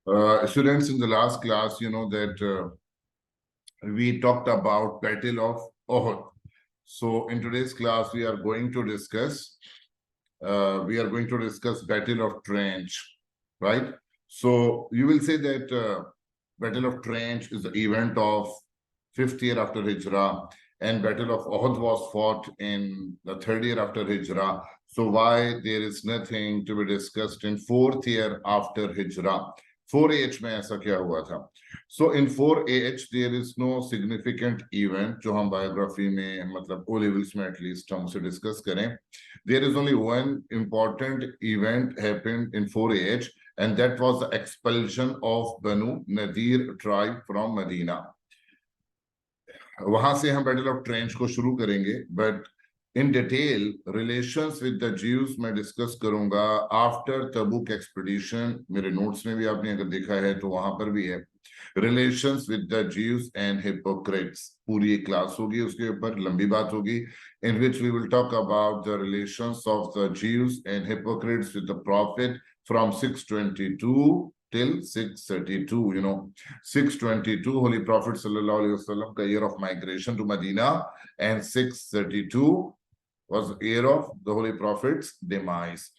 Students, in the last class, you know that we talked about Battle of Uhud. So in today's class, we are going to discuss Battle of Trench, right? So you will say that Battle of Trench is the event of 5th year after Hijrah, and Battle of Uhud was fought in the 3rd year after Hijrah. So why there is nothing to be discussed in 4th year after Hijrah? 4AH में ऐसा क्या हुआ था? So in 4AH there is no significant event जो हम biography में मतलब O levels में at least हम उसे discuss करें. There is only one important event happened in 4AH, and that was the expulsion of Banu Nadir tribe from Medina. वहां से हम बैटल ऑफ ट्रेंच को शुरू करेंगे, but in detail relations with the Jews मैं discuss करूंगा after तबूक expedition. मेरे notes में भी आपने अगर देखा है तो वहां पर भी है relations with the Jews and hypocrites. पूरी एक क्लास होगी उसके ऊपर, लंबी बात होगी, in which we will talk about the relations of the Jews and hypocrites with the prophet from 622 till 632. You know, 622 Holy Prophet sallallahu alaihi wasallam ka year of migration to Medina, and 632 was year of the Holy Prophet's demise.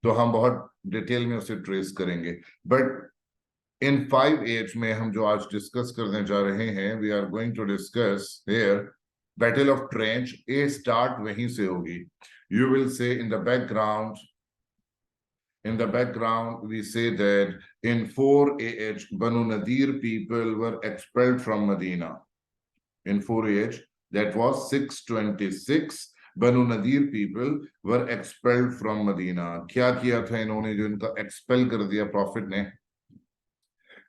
तो हम बहुत detail में उसे trace करेंगे, but in 5AH में हम जो आज डिस्कस करने जा रहे हैं, we are going to discuss here battle of trench. ए स्टार्ट वहीं से होगी. You will see in the background, we say that in 4AH, Banu Nadir people were expelled from Medina. In 4AH, that was 626, Banu Nadir people were expelled from Medina. क्या किया था इन्होंने जो इनका expel कर दिया Prophet ने?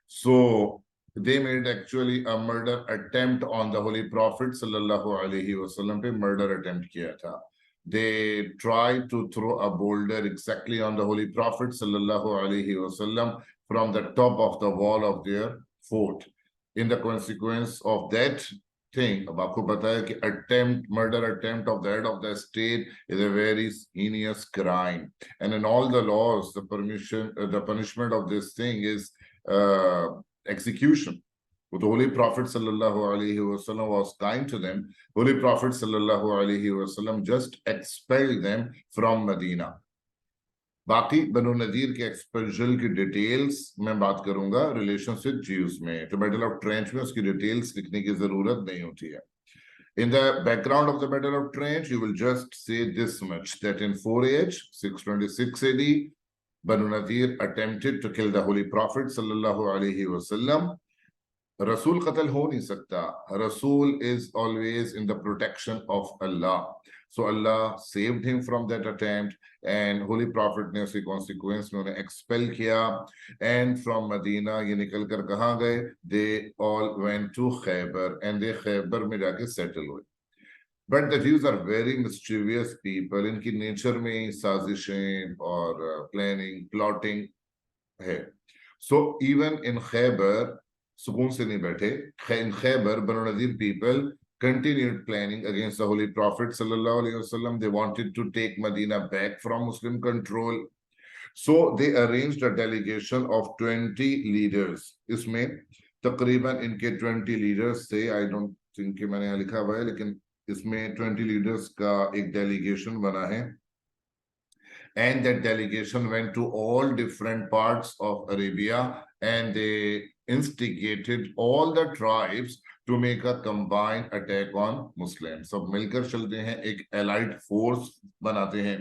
So they made actually a murder attempt on the Holy Prophet sallallahu alaihi wasallam पे murder attempt किया था. They tried to throw a boulder exactly on the Holy Prophet sallallahu alaihi wasallam from the top of the wall of their fort. In the consequence of that thing, अब आपको पता है कि murder attempt of the head of the state is a very heinous crime, and in all the laws, the punishment of this thing is execution. But the Holy Prophet sallallahu alaihi wasallam was kind to them. Holy Prophet sallallahu alaihi wasallam just expelled them from Medina. बाकी बनु नदीर के एक्सपेल्शन की details मैं बात करूंगा relations with Jews में. तो battle of trench में उसकी डिटेल्स लिखने की जरूरत नहीं होती है. In the background of the Battle of Trench, you will just say this much, that in 4AH, 626 AD, Banu Nadir attempted to kill the Holy Prophet sallallahu alaihi wasallam. Rasul qatl ho nahi sakta. Rasul is always in the protection of Allah. So Allah saved him from that attempt, and Holy Prophet ने उसकी consequence में उन्हें expel किया, and from Medina ये निकल कर कहाँ गए? They all went to Khaybar, and they Khaybar में जाके settle हुए. But the Jews are very mischievous people. इनकी nature में साजिशें और planning, plotting है. So even in Khaybar, सुकून से नहीं बैठे. In Khaybar, Banu Nadir people continued planning against the Holy Prophet sallallahu alaihi wasallam. They wanted to take Medina back from Muslim control. So they arranged a delegation of 20 leaders. इसमें तकरीबन इनके 20 leaders थे. I don't think कि मैंने यहाँ लिखा हुआ है, लेकिन इसमें 20 leaders का एक delegation बना है. And that delegation went to all different parts of Arabia, and they instigated all the tribes to make a combined attack on Muslims. सब मिलकर चलते हैं, एक allied force बनाते हैं,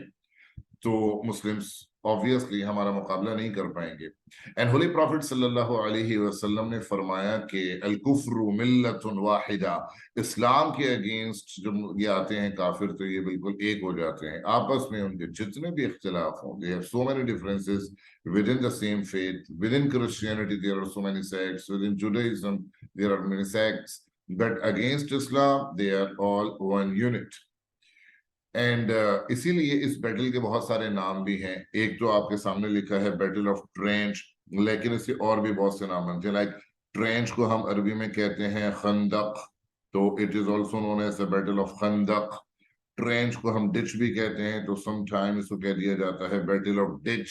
तो Muslims obviously हमारा मुकाबला नहीं कर पाएंगे. And Holy Prophet sallallahu alaihi wasallam ने फरमाया कि अल-कुफ्रु मिल्लतुन वाहिदा. इस्लाम के अगेंस्ट जब ये आते हैं काफिर, तो ये बिल्कुल एक हो जाते हैं. आपस में उनके जितने भी इख्तिलाफ हों, they have so many differences within the same faith. Within Christianity there are so many sects. Within Judaism there are many sects. But against Islam they are all one unit. And इसीलिए इस battle के बहुत सारे नाम भी हैं. एक जो आपके सामने लिखा है बैटल ऑफ ट्रेंच, लेकिन इसके और भी बहुत से नाम बनते हैं. लाइक ट्रेंच को हम अरबी में कहते हैं खंदक, तो it is also known as the battle of खंदक. ट्रेंच को हम डिच भी कहते हैं, तो समटाइम्स इसको कह दिया जाता है battle of ditch.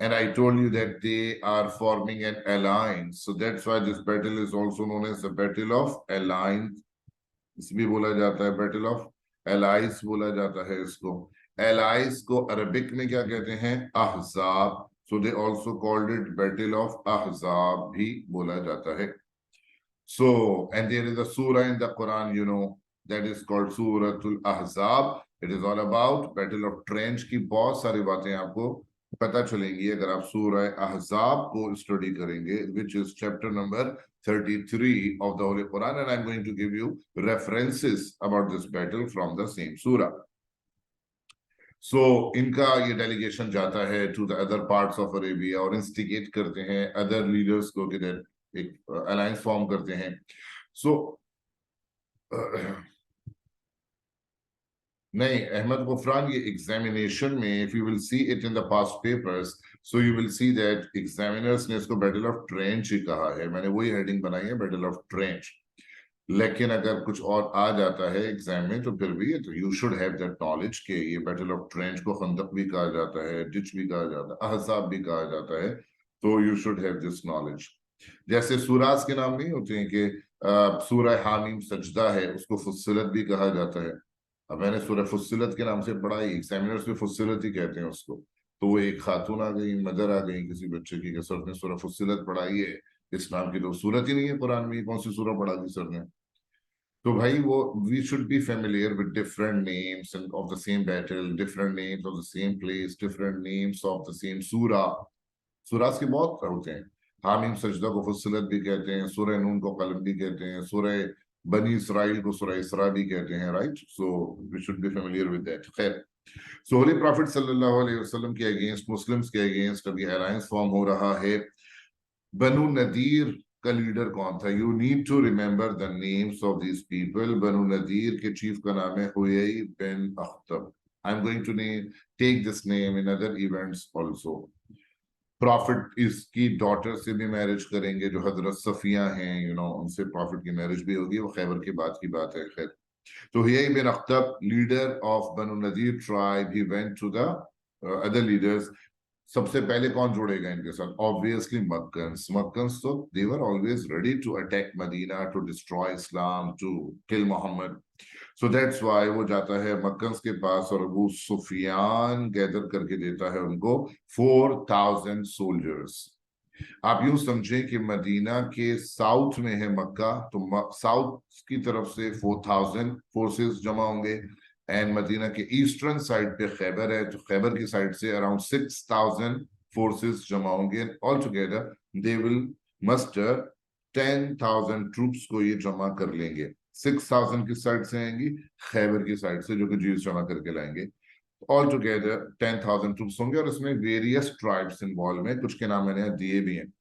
And I told you that they are forming an alliance. So that's why this battle is also known as the Battle of Alliance. इसमें बोला जाता है Battle of Allies बोला जाता है इसको. Allies को अरबिक में क्या कहते हैं? Ahzab. So they also called it Battle of Ahzab भी बोला जाता है. So, and there is a surah in the Quran, you know, that is called Suratul Ahzab. It is all about Battle of Trench की बहुत सारी बातें आपको पता चलेंगी अगर आप सूरह अहज़ाब को स्टडी करेंगे, which is chapter number 33 of the Holy Quran, and I'm going to give you references about this battle from the same surah. So इनका ये डेलीगेशन जाता है to the other parts of Arabia और instigate करते हैं other leaders को कि एक अलायंस फॉर्म करते हैं. So नहीं अहमद गुफरान ये एग्जामिनेशन में if you will see it in the past papers, so you will see that examiners ने इसको बैटल ऑफ ट्रेंच ही कहा है. मैंने वही हेडिंग बनाई है बैटल ऑफ ट्रेंच. लेकिन अगर कुछ और आ जाता है एग्जाम में तो फिर भी तो you should have that knowledge कि ये बैटल ऑफ ट्रेंच को खंदक भी कहा जाता है, डिच भी कहा जाता है, अहज़ाब भी कहा जाता है. तो you should have this knowledge. जैसे सूरास के नाम नहीं होते हैं कि सूरह हामीम सजदा है, उसको फुस्सिलत भी कहा जाता है. अब मैंने सूरह फुस्सिलत के नाम से पढ़ा ही, एग्जामिनर्स भी फुस्सिलत ही कहते हैं उसको. तो वो एक खातून आ गई, मदर आ गई किसी बच्चे की, सर ने सूरह फुस्सिलत पढ़ाई है, इस नाम की तो सूरत ही नहीं है कुरान में, कौन सी सूरह पढ़ा दी सर ने. तो भाई वो we should be familiar with different names of the same battle, different names of the same place, different names of the same सूरा. सूरास के बहुत होते हैं. हामीम सजदा को फुस्सिलत भी कहते हैं, सूरह नून को कलम भी कहते हैं, सूरह बनी इसराइल को सूरह इसरा भी कहते हैं. Right, so we should be familiar with that. खैर, सो होली प्रॉफिट सल्लल्लाहु अलैहि वसल्लम के अगेंस्ट, मुस्लिम्स के अगेंस्ट अभी अलायंस फॉर्म हो रहा है. बनु नदीर का लीडर कौन था? You need to remember the names of these people. बनु नदीर के चीफ का नाम है हुयई बिन अख्तब. I am going to take this name in other events also. Prophet इसकी डॉटर से भी मैरिज करेंगे जो हजरत सफिया हैं, यू नो, उनसे प्रॉफिट की मैरिज भी होगी. वो खैबर के बाद की बात है. खैर, तो हुयई बिन अख्तब, leader of Banu Nadir tribe, he went to the other leaders. सबसे पहले कौन जुड़ेगा इनके साथ? Obviously Meccans. मक्कन्स तो they were always ready to attack Medina, to destroy Islam, to kill Mohammed. So that's why वो जाता है मक्कन्स के पास और अबू सुफियान गैदर करके देता है उनको 4000 सोल्जर्स. आप यूं समझें कि मदीना के साउथ में है मक्का, तो साउथ की तरफ से 4000 फोर्सेस जमा होंगे. एंड मदीना के ईस्टर्न साइड पे खैबर है, तो खैबर की साइड से अराउंड 6000 फोर्सेस जमा होंगे. All together they will muster 10,000 troops को ये जमा कर लेंगे. 6000 किस साइड से आएंगी? खैबर की साइड से, जो कि जीव जमा करके लाएंगे. ऑल टुगेदर 10,000 ट्रूप्स होंगे और इसमें वेरियस ट्राइब्स इन्वॉल्व हैं. कुछ के नाम मैंने दिए भी हैं.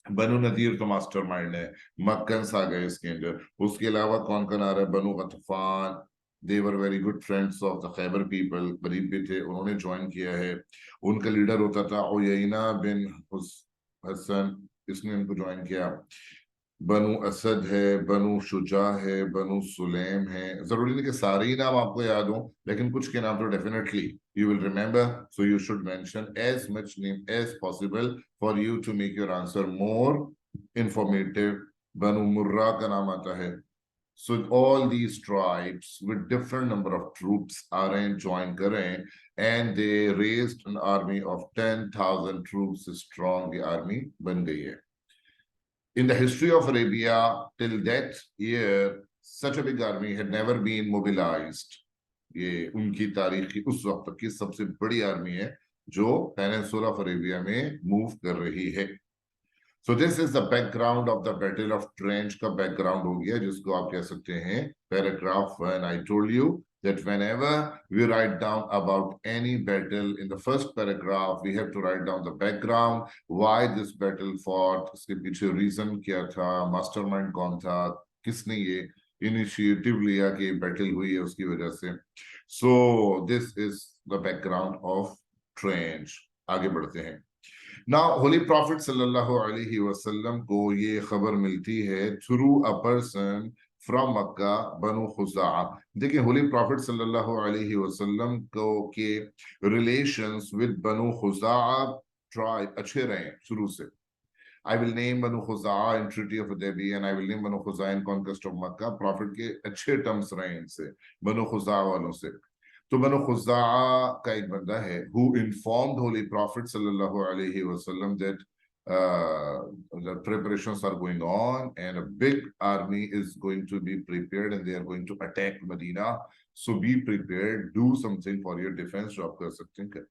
बनु नदीर तो मास्टरमाइंड है, मक्कन्स आ गए इसके अंदर. उसके अलावा कौन कौन आ रहा है? बनु गतफान, they were very good friends of the Khaibar people, करीब भी थे, उन्होंने ज्वाइन किया है. उनका लीडर होता था उयैना बिन हसन, इसने उनको ज्वाइन किया. बनु असद है, बनु शुजा है, बनु सुलेम है. जरूरी नहीं कि सारे ही नाम आपको याद हो, लेकिन कुछ के नाम तो definitely you will remember, so you should mention as much name as possible for you to make your answer more informative. Banu Murra का नाम आता है. So all these tribes with different number of troops are join करें, and they raised an army of 10,000 troops strong. The army बन गई है. In the history of Arabia till that year, such a big army had never been mobilized. ये उनकी तारीख की उस वक्त तक की सबसे बड़ी आर्मी है जो पेनिनसुला ऑफ अरेबिया में मूव कर रही है. So this is the background of the Battle of Trench का background हो गया, जिसको आप कह सकते हैं paragraph 1. I told you that whenever we write down about any battle in the first paragraph, we have to write down the background, why this battle fought, इसके पीछे reason क्या था, mastermind कौन था, किसने ये initiative लिया कि battle हुई है उसकी वजह से. So this is the background of Trench. आगे बढ़ते हैं. Now, Holy Prophet sallallahu alaihi wasallam को ये खबर मिलती है through a person from Makkah, Banu Khuza'a. देखिए, Holy Prophet sallallahu alaihi wasallam को के relations with Banu Khuza'a tribe अच्छे रहे शुरू से. I will name Banu Khuza'a in Treaty of Hudaybiyah and I will name Banu Khuza'a in Conquest of Makkah. Prophet के अच्छे terms रहे इनसे, Banu Khuza'a वालों से. तो Banu Khuza'a का एक बंदा है who informed Holy Prophet sallallahu alaihi wasallam that the preparations are going on and a big army is going to be prepared and they are going to attack Medina. So be prepared, do something for your defense. जो आप कर सकते हैं.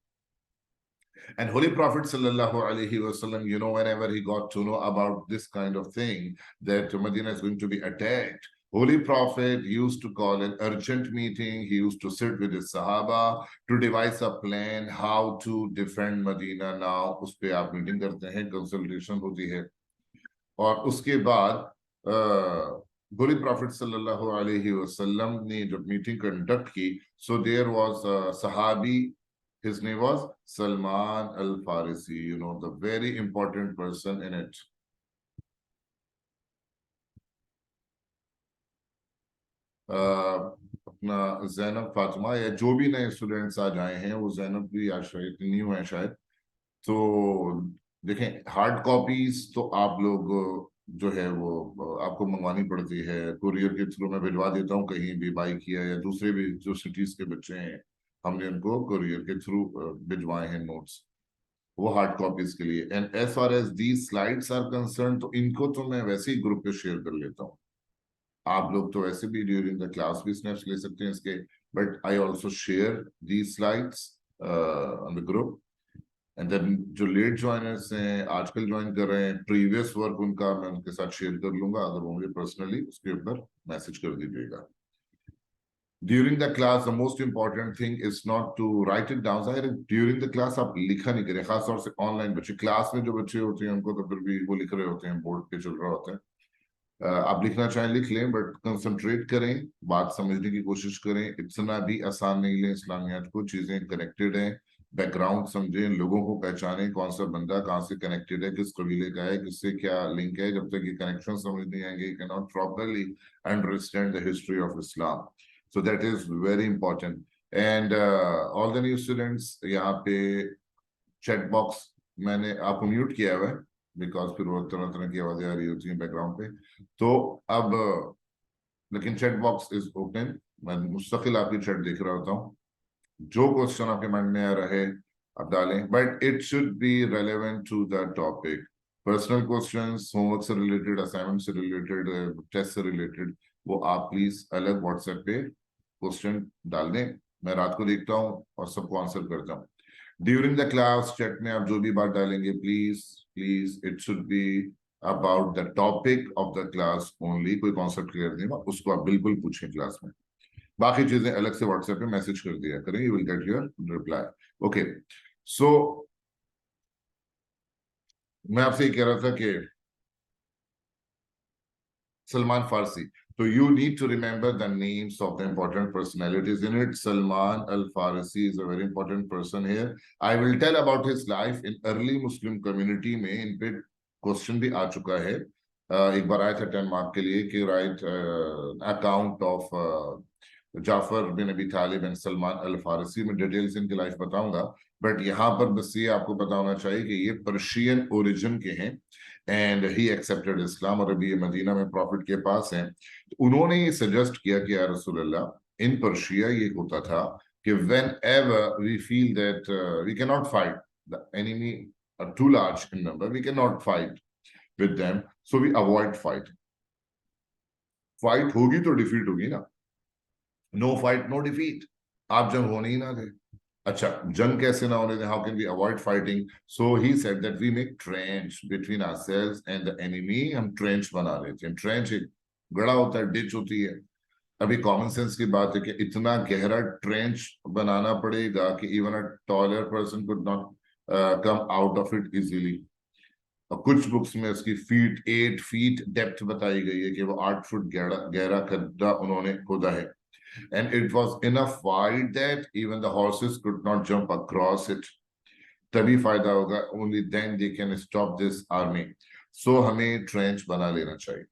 And Holy Prophet sallallahu alaihi wasallam, you know, whenever he got to know about this kind of thing, that Medina is going to be attacked, Holy Prophet used to call an urgent meeting. He used to sit with his Sahaba to devise a plan how to defend Medina now. उस पे आप meeting करते हैं, consultation होती है. और उसके बाद Holy Prophet sallallahu alaihi wasallam ने जब मीटिंग कंडक्ट की, so there was a Sahabi. His name was Salman al-Farisi, you know, the very important person in it. अपना ज़ैनब फातिमा या जो भी नए स्टूडेंट्स आज आए हैं, वो ज़ैनब भी आज शायद न्यू है शायद. तो देखें, हार्ड कॉपीज तो आप लोग जो है वो आपको मंगवानी पड़ती है. कुरियर के थ्रू मैं भिजवा देता हूँ कहीं भी, बाई किया या दूसरे भी जो सिटीज के बच्चे हैं, हमने उनको कुरियर के थ्रू भिजवाए हैं नोट्स, वो हार्ड कॉपीज के लिए. And as far as these slides are concern, तो इनको तो मैं वैसे ही ग्रुप पे शेयर कर लेता हूँ. आप लोग तो वैसे भी ड्यूरिंग द क्लास भी स्नैप्स ले सकते हैं इसके, but I also share these slides on the group. And then जो लेट ज्वाइनर्स हैं, आजकल ज्वाइन कर रहे हैं, प्रीवियस वर्क उनका मैं उनके साथ शेयर कर लूंगा. अगर वो मुझे पर्सनली उसके ऊपर मैसेज कर दीजिएगा. During the class, the most important thing is not to write it down. During the class आप लिखा नहीं करें, खास तौर से ऑनलाइन बच्चे. क्लास में जो बच्चे होते हैं उनको तो फिर भी वो लिख रहे होते हैं, बोर्ड पे चल रहा होता है. आप लिखना चाहें लिख लें, बट कंसंट्रेट करें, बात समझने की कोशिश करें. इतना भी आसान नहीं लें इस्लामियात को. चीजें कनेक्टेड हैं, बैकग्राउंड समझें, लोगों को पहचानें, कौन सा बंदा कहाँ से कनेक्टेड है, किस कबीले का है, किससे क्या लिंक है. जब तक ये कनेक्शन समझ नहीं आएंगे, you can not properly understand the history of Islam. So that is very important. And all the new students, यहाँ पे chat box मैंने आपको म्यूट किया हुआ है, बिकॉज फिर वो तरह तरह की आवाजें आ रही होती हैं बैकग्राउंड पे. तो अब लेकिन चैट बॉक्स इज ओपन, मैं मुस्तकिल आपकी चैट देख रहा होता हूँ. जो क्वेश्चन आपके माइंड में आ रहे आप डालें, but it should be relevant to the topic. Personal questions, homework से रिलेटेड, असाइनमेंट से रिलेटेड, टेस्ट से रिलेटेड, वो आप प्लीज अलग व्हाट्सएप पे क्वेश्चन डाल दें. मैं रात को देखता हूँ और सबको आंसर करता हूँ. ड्यूरिंग द क्लास चैट में आप जो भी बात डालेंगे, please please it should be about the topic of the class only. कोई कॉन्सेप्ट क्लियर नहीं हुआ उसको आप बिल्कुल पूछें क्लास में. बाकी चीजें अलग से व्हाट्सएप पे मैसेज कर दिया करें, you will get your reply. Okay, so मैं आपसे ये कह रहा था कि Salman Farsi. So you need to remember the names of the important personalities in it. Salman al-Farsi is a very important person here. I will tell about his life in early Muslim community में. इन पे question भी आ चुका है. एक बार आया था 10 mark के लिए कि write account of Jafar bin Abi Talib and Salman al Farsi. में डिटेल्स इनकी लाइफ बताऊंगा, बट यहाँ पर बस ये आपको पता होना चाहिए कि ये पर्शियन ओरिजिन के हैं एंड ही एक्सेप्टेड इस्लाम. और अभी ये मदीना में प्रॉफिट के पास हैं. तो उन्होंने ये सजेस्ट किया कि या रसूल अल्लाह, इन पर्शिया ये होता था कि whenever we feel that we cannot fight, the enemy are too large in number, we cannot fight with them, so we avoid fight. Fight होगी तो डिफीट होगी ना. No fight no defeat. आप जंग होने ही ना दे. अच्छा, जंग कैसे ना होने दे? How can we avoid fighting? So he said that we make trench between ourselves and the enemy. हम ट्रेंच बना लेते हैं. ट्रेंच एक गड़ा होता है, डिच होती है. अभी कॉमन सेंस की बात है कि इतना गहरा ट्रेंच बनाना पड़ेगा कि even a taller person could not come out of it easily. और कुछ बुक्स में इसकी 8 फीट डेप्थ बताई गई है कि वो 8 फुट गहरा खड्डा उन्होंने खोदा है. And it was enough wide that even the horses could not jump across it. तभी फायदा होगा. Only then they can stop this army. So हमें trench बना लेना चाहिए.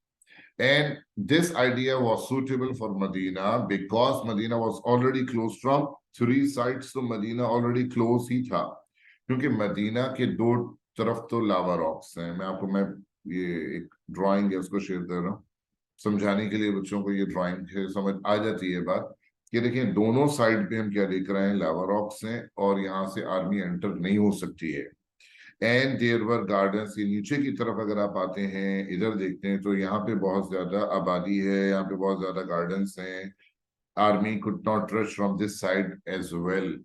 And this idea was suitable for Medina because Medina was already closed from 3 sides. So Medina already closed ही था. क्योंकि Medina के दो तरफ तो लावा रॉक्स हैं। मैं ये एक ड्राइंग है उसको शेयर कर रहा हूँ समझाने के लिए, बच्चों को ये ड्राइंग से समझ आ जाती है बात कि देखिए दोनों साइड पे हम क्या देख रहे हैं, लावा रॉक्स हैं और यहाँ से आर्मी एंटर नहीं हो सकती है। एंड देयर वर गार्डन्स, ये नीचे की तरफ अगर आप आते हैं इधर देखते हैं तो यहाँ पे बहुत ज्यादा आबादी है, यहाँ पे बहुत ज्यादा गार्डन्स हैं। Army could not rush from this side as well,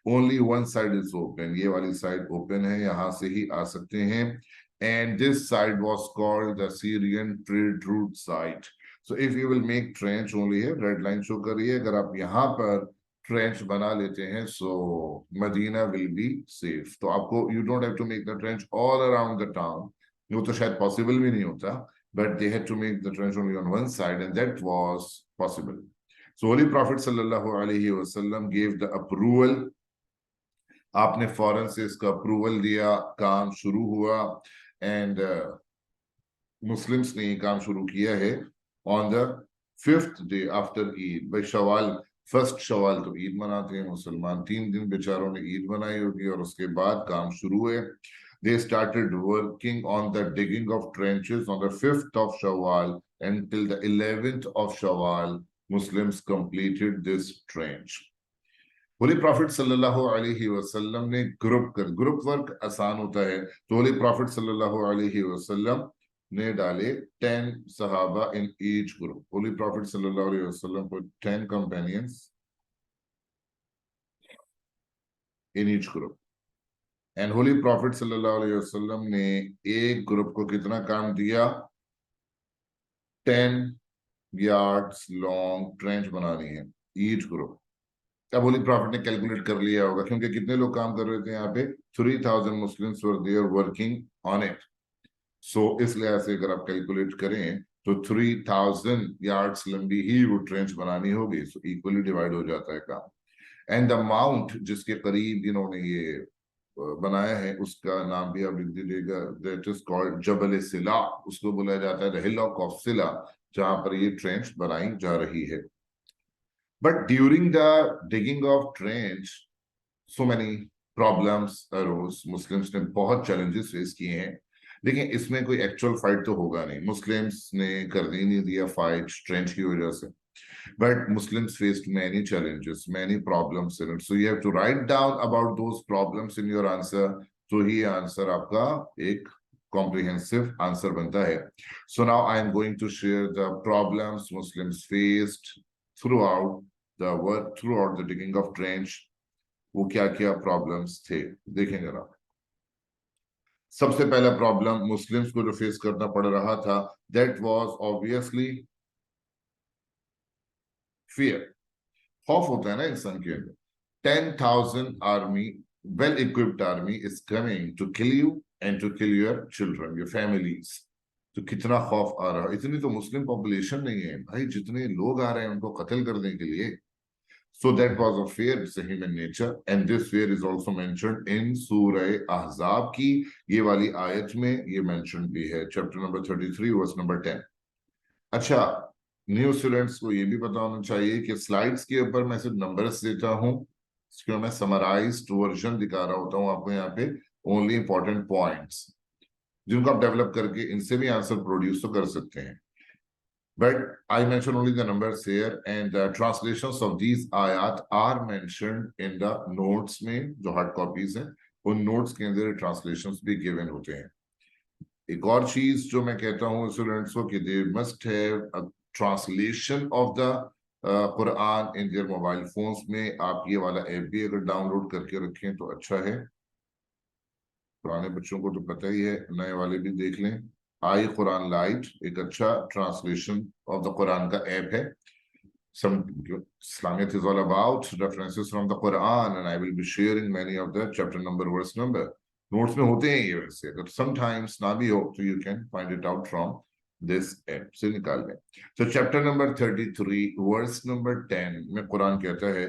only one side is open, ये वाली साइड ओपन है, यहाँ से ही आ सकते हैं। And this side was called the Syrian trade route site. So if you will make trench only है, red line show कर रही है, अगर आप यहाँ पर ट्रेंच बना लेते हैं so Medina will be safe. तो आपको you don't have to make the trench all around the town, वो तो शायद पॉसिबल भी नहीं होता, but they had to make the trench only on one side and that was possible. So Holy Prophet sallallahu alaihi wasallam gave the approval, आपने फौरन से इसका अप्रूवल दिया, काम शुरू हुआ एंड मुस्लिम्स ने ये काम शुरू किया है on the 5th day after Eid. भाई शवाल, फर्स्ट शवाल तो ईद मनाते हैं मुसलमान, 3 दिन बेचारों ने ईद मनाई होगी और उसके बाद काम शुरू है। They started working on the digging of trenches on the 5th of Shawwal until the 11th of Shawwal. Muslims completed this trench. Holi prophet सल्लल्लाहु अलैहि वसल्लम ने ग्रुप वर्क आसान होता है, तो होली प्रॉफिट सल्लल्लाहु अलैहि वसल्लम ने डाले 10 सहाबा in each group. Holi prophet सल्लल्लाहु अलैहि वसल्लम को 10 companions in each group. And Holi prophet सल्लल्लाहु अलैहि वसल्लम ने एक ग्रुप को कितना काम दिया, 10 यार्ड्स लॉन्ग ट्रेंच बनानी है ईच ग्रुप। अब होली प्रॉफिट ने कैलकुलेट कर लिया होगा क्योंकि कितने लोग काम कर रहे थे यहाँ पे, 3000 Muslims were there working on it. So इस लिहाज से अगर आप कैलकुलेट करें तो 3000 यार्ड्स लंबी ही वो ट्रेंच बनानी होगी, सो इक्वली डिवाइड हो जाता है काम। एंड द माउंट जिसके करीब इन्होंने ये बनाया है उसका नाम भी आप लिख दीजिएगा, दैट इज कॉल्ड जबल सिला, उसको बोला जाता है द हिल ऑफ सिला, जहां पर ये ट्रेंच बनाई जा रही है। But during the digging of trench so many problems arose, Muslims ने बहुत चैलेंजेस फेस किए हैं। देखिए इसमें कोई एक्चुअल फाइट तो होगा नहीं, मुस्लिम्स ने कर नहीं दिया फाइट ट्रेंच की वजह से, but Muslims faced many challenges, many problems in it. So you have to write down about those problems in your answer. तो ही आंसर आपका एक comprehensive answer बनता है। So now I am going to share the problems Muslims faced throughout the work, throughout the digging of trench. वो क्या क्या problems थे देखें जरा। सबसे पहला प्रॉब्लम मुस्लिम्स को जो फेस करना पड़ रहा था, that was obviously fear। खौफ होता है ना इंसान के अंदर। 10,000 army, well equipped army is coming to kill you and to kill your children, your families. तो कितना खौफ आ रहा है, इतनी तो मुस्लिम पॉपुलेशन नहीं है भाई, जितने लोग आ रहे हैं उनको कत्ल करने के लिए। सो that was a fear, it's a human nature, and this fear is also mentioned in सूरह अहज़ाब की ये वाली आयत में, ये मेंशन भी है, चैप्टर नंबर 33 वर्स नंबर 10। अच्छा, न्यू स्टूडेंट्स को ये भी पता होना चाहिए कि स्लाइड्स के ऊपर मैं सिर्फ नंबर्स देता हूँ, इसको मैं समराइज्ड वर्जन दिखा रहा होता हूँ आपको यहाँ पे, ओनली इंपॉर्टेंट पॉइंट्स जिनको आप डेवलप करके इनसे भी आंसर प्रोड्यूस तो कर सकते हैं। But I mention only the numbers here and the translations of these आयत are mentioned in the notes में, जो हार्ड कॉपीज हैं उन नोट्स के अंदर ट्रांसलेशंस भी गिवन होते हैं। एक और चीज जो मैं कहता हूँ स्टूडेंट्स को कि they must have a translation of the Quran in their mobile phones में। आप ये वाला ऐप भी अगर डाउनलोड करके रखें तो अच्छा है, पुराने बच्चों को तो पता ही है, नए वाले भी देख लें। आई कुरान लाइट एक अच्छा ट्रांसलेशन ऑफ द कुरान का ऐप है। Some Islamiyat is all about references from the Quran and I will be sharing many of the chapter number verse number notes में होते हैं ये वैसे, but sometimes ना भी हो तो you can find it out from this app से निकाल लें। So chapter number 33 verse number 10 में कुरान कहता है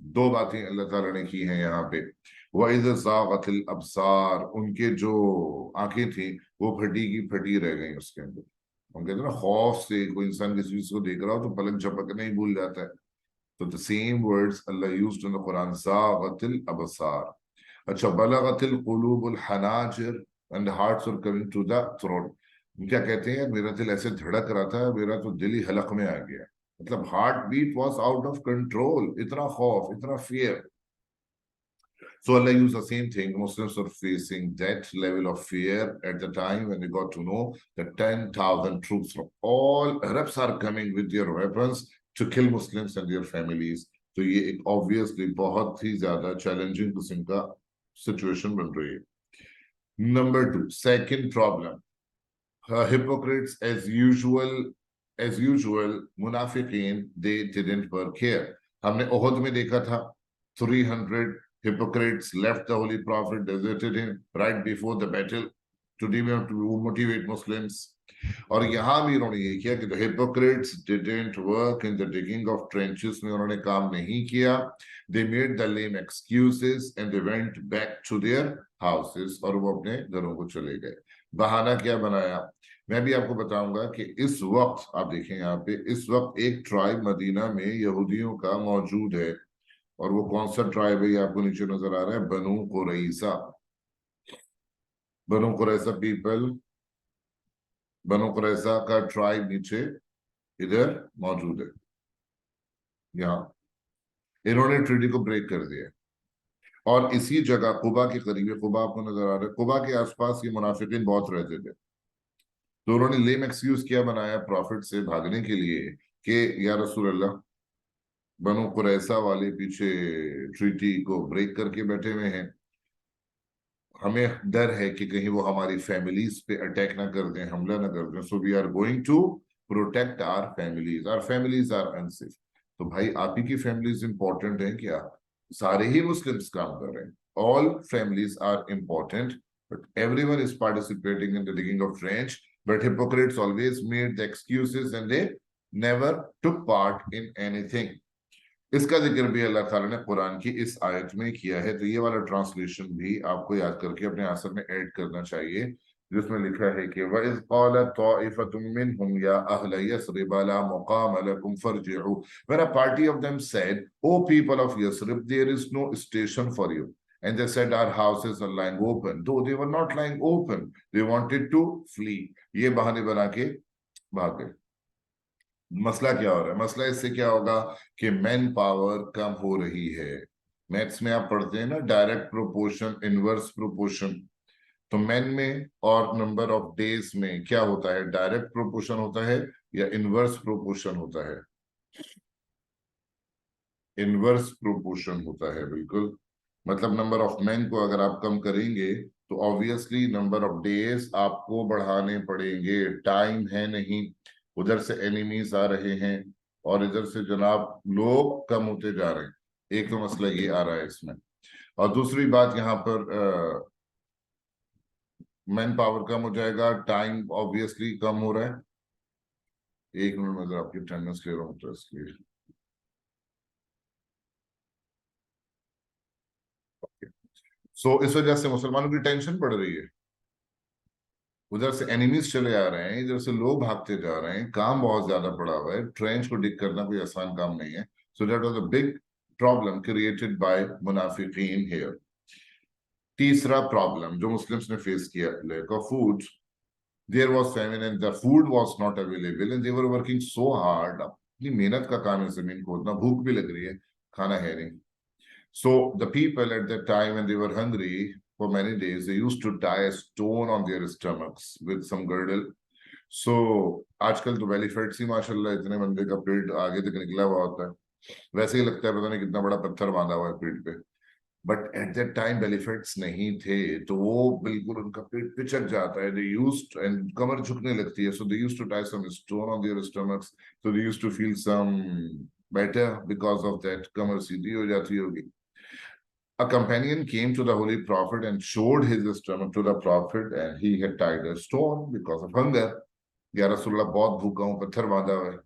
दो बातें अल्लाह ताला ने की हैं यहाँ पे। वइज़ ज़ाग़तिल अब्सार, उनके जो आंखें थी वो फटी की फटी रह गई उसके अंदर। हम कहते हैं ना खौफ से कोई इंसान किसी चीज को देख रहा हो तो पलक झपकना ही भूल जाता है, So the same words Allah used in the Quran, Zaghatil abasar. अच्छा, बलगतिल कुलूबुल हनाजिर, and the hearts are coming to the throat. क्या कहते हैं, मेरा दिल ऐसे धड़क रहा था, मेरा तो दिल ही हलक में आ गया. मतलब heart beat was out of control, इतना खौफ, इतना fear. So Allah used the same thing. Muslims were facing that level of fear at the time when they got to know that 10,000 troops from all Arabs are coming with their weapons to kill Muslims and their families. तो ये एक obviously बहुत ही ज्यादा challenging किस्म का situation बन रही है. Number 2, second problem. Hypocrites as usual, मुनाफिकीन, they didn't work here. हमने ओहद में देखा था 300 hypocrites left the Holy Prophet, deserted him right before the battle to motivate Muslims. और यहाँ भी उन्होंने ये किया कि the hypocrites didn't work in the digging of trenches, में उन्होंने काम नहीं किया. They made the lame excuses and they went back to their houses, और वो अपने घरों को चले गए. बहाना क्या बनाया? मैं भी आपको बताऊंगा कि इस वक्त आप देखें यहाँ पे, इस वक्त एक ट्राइब मदीना में यहूदियों का मौजूद है, और वो कौन सा ट्राइब है ये आपको नीचे नजर आ रहा है, बनु कुरैजा. बनु कुरैजा पीपल, बनु कुरैजा का ट्राइब नीचे इधर मौजूद है. यहाँ इन्होंने ट्रीटी को ब्रेक कर दिया, और इसी जगह कुबा के करीब है, कुबा आपको नजर आ रहा है, कुबा के आसपास ये मुनाफिकीन बहुत रहते थे. तो उन्होंने लेम एक्सक्यूज क्या बनाया प्रॉफिट से भागने के लिए कि या रसूल अल्लाह, बनु कुरैसा वाले पीछे ट्रीटी को ब्रेक करके बैठे हुए हैं, हमें डर है कि कहीं वो हमारी फैमिलीज पे अटैक ना कर दें, हमला ना कर दें. So we are going to protect our families are unsafe. तो भाई आप ही की फैमिलीज इंपॉर्टेंट है क्या? सारे ही मुस्लिम्स काम कर रहे हैं, all families are important, but everyone is participating in the digging of trench. But hypocrites always made the excuses and they never took part in anything. इसका जिक्र भी अल्लाह ताला ने कुरान की इस आयत में किया है. तो ये वाला ट्रांसलेशन भी आपको याद करके अपने आंसर में ऐड करना चाहिए, जिसमें लिखा है कि वइज़ क़ालत ताइफ़तुम मिनहुम या अहल यस्रिब ला मुक़ाम लकुम फरजिउ. When a party of them said, O people of Yasrib, there is no station for you. And they said, our houses are lying open. Though they were not lying open, they wanted to flee. ये बहाने बना के भाग गए. मसला क्या हो रहा है? मसला इससे क्या होगा कि मैन पावर कम हो रही है. मैथ्स में आप पढ़ते हैं ना, डायरेक्ट प्रोपोर्शन, इनवर्स प्रोपोर्शन. तो मैन में और नंबर ऑफ डेज में क्या होता है? डायरेक्ट प्रोपोर्शन होता है या इनवर्स प्रोपोर्शन होता है? इनवर्स प्रोपोर्शन होता है, बिल्कुल. मतलब नंबर ऑफ मैन को अगर आप कम करेंगे तो ऑब्वियसली नंबर ऑफ डेज आपको बढ़ाने पड़ेंगे. टाइम है नहीं, उधर से एनिमीज आ रहे हैं और इधर से जनाब लोग कम होते जा रहे हैं. एक तो मसला ये आ रहा है इसमें, और दूसरी बात यहाँ पर मैन पावर कम हो जाएगा, टाइम ऑब्वियसली कम हो रहा है. एक मिनट में अगर आपकी अटेंडेंस क्लियर हो तो इसलिए इस वजह से मुसलमानों की टेंशन बढ़ रही है. उधर से एनिमीज चले आ रहे हैं, इधर से लोग भागते जा रहे हैं, काम बहुत ज्यादा पड़ा हुआ है. ट्रेंच को डिग करना कोई आसान काम नहीं है. So that was a big problem created by मुनाफिकीन हियर. तीसरा प्रॉब्लम जो मुस्लिम्स ने फेस किया, lack of food. There was famine and the food was not available and they were working so hard. अपनी मेहनत का काम है जमीन खोदना, भूख भी लग रही है, खाना है नहीं. So the people at that time when they were hungry for many days, they used to tie a stone on their stomachs with some girdle. So आजकल तो बेली फैट्स ही माशाल्लाह इतने बंदे का पेट आगे तक निकला हुआ होता है, वैसे ही लगता है पता नहीं कितना बड़ा पत्थर बांधा हुआ है पेट पे. But at that time belly fats नहीं थे, तो वो बिल्कुल उनका पेट पिचक जाता है. They used and कमर झुकने लगती है. So they used to tie some stone on their stomachs. So they used to feel some better because of that. कमर सीधी हो जाती होगी. A companion came to the Holy Prophet and showed his stomach to the Prophet, and he had tied a stone because of hunger. या रसूलुल्लाह, बहुत भूखा हूं, पत्थर बांधा हुआ है,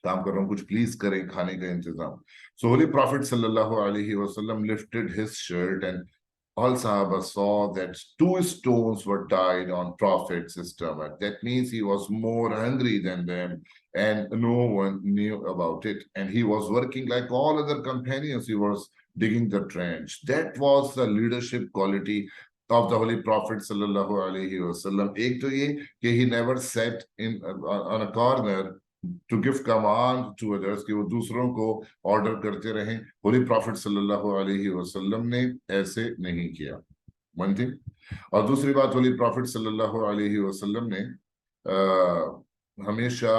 काम कर रहा हूं, कुछ प्लीज करें, खाने का इंतजाम. So Holy Prophet sallallahu alaihi wasallam lifted his shirt and all Sahaba saw that two stones were tied on Prophet's stomach. That means he was more hungry than them, and no one knew about it. And he was working like all other companions. He was digging the trench. That was the leadership quality of the Holy Prophet sallallahu alaihi wasallam. एक तो ये कि he never sat in on a corner to give command to others, कि वो दूसरों को order करते रहें. होली प्रॉफिट सल्लल्लाहु अलैहि वसल्लम ने ऐसे नहीं किया. One thing. और दूसरी बात, होली प्रॉफिट सल्लल्लाहु अलैहि वसल्लम ने हमेशा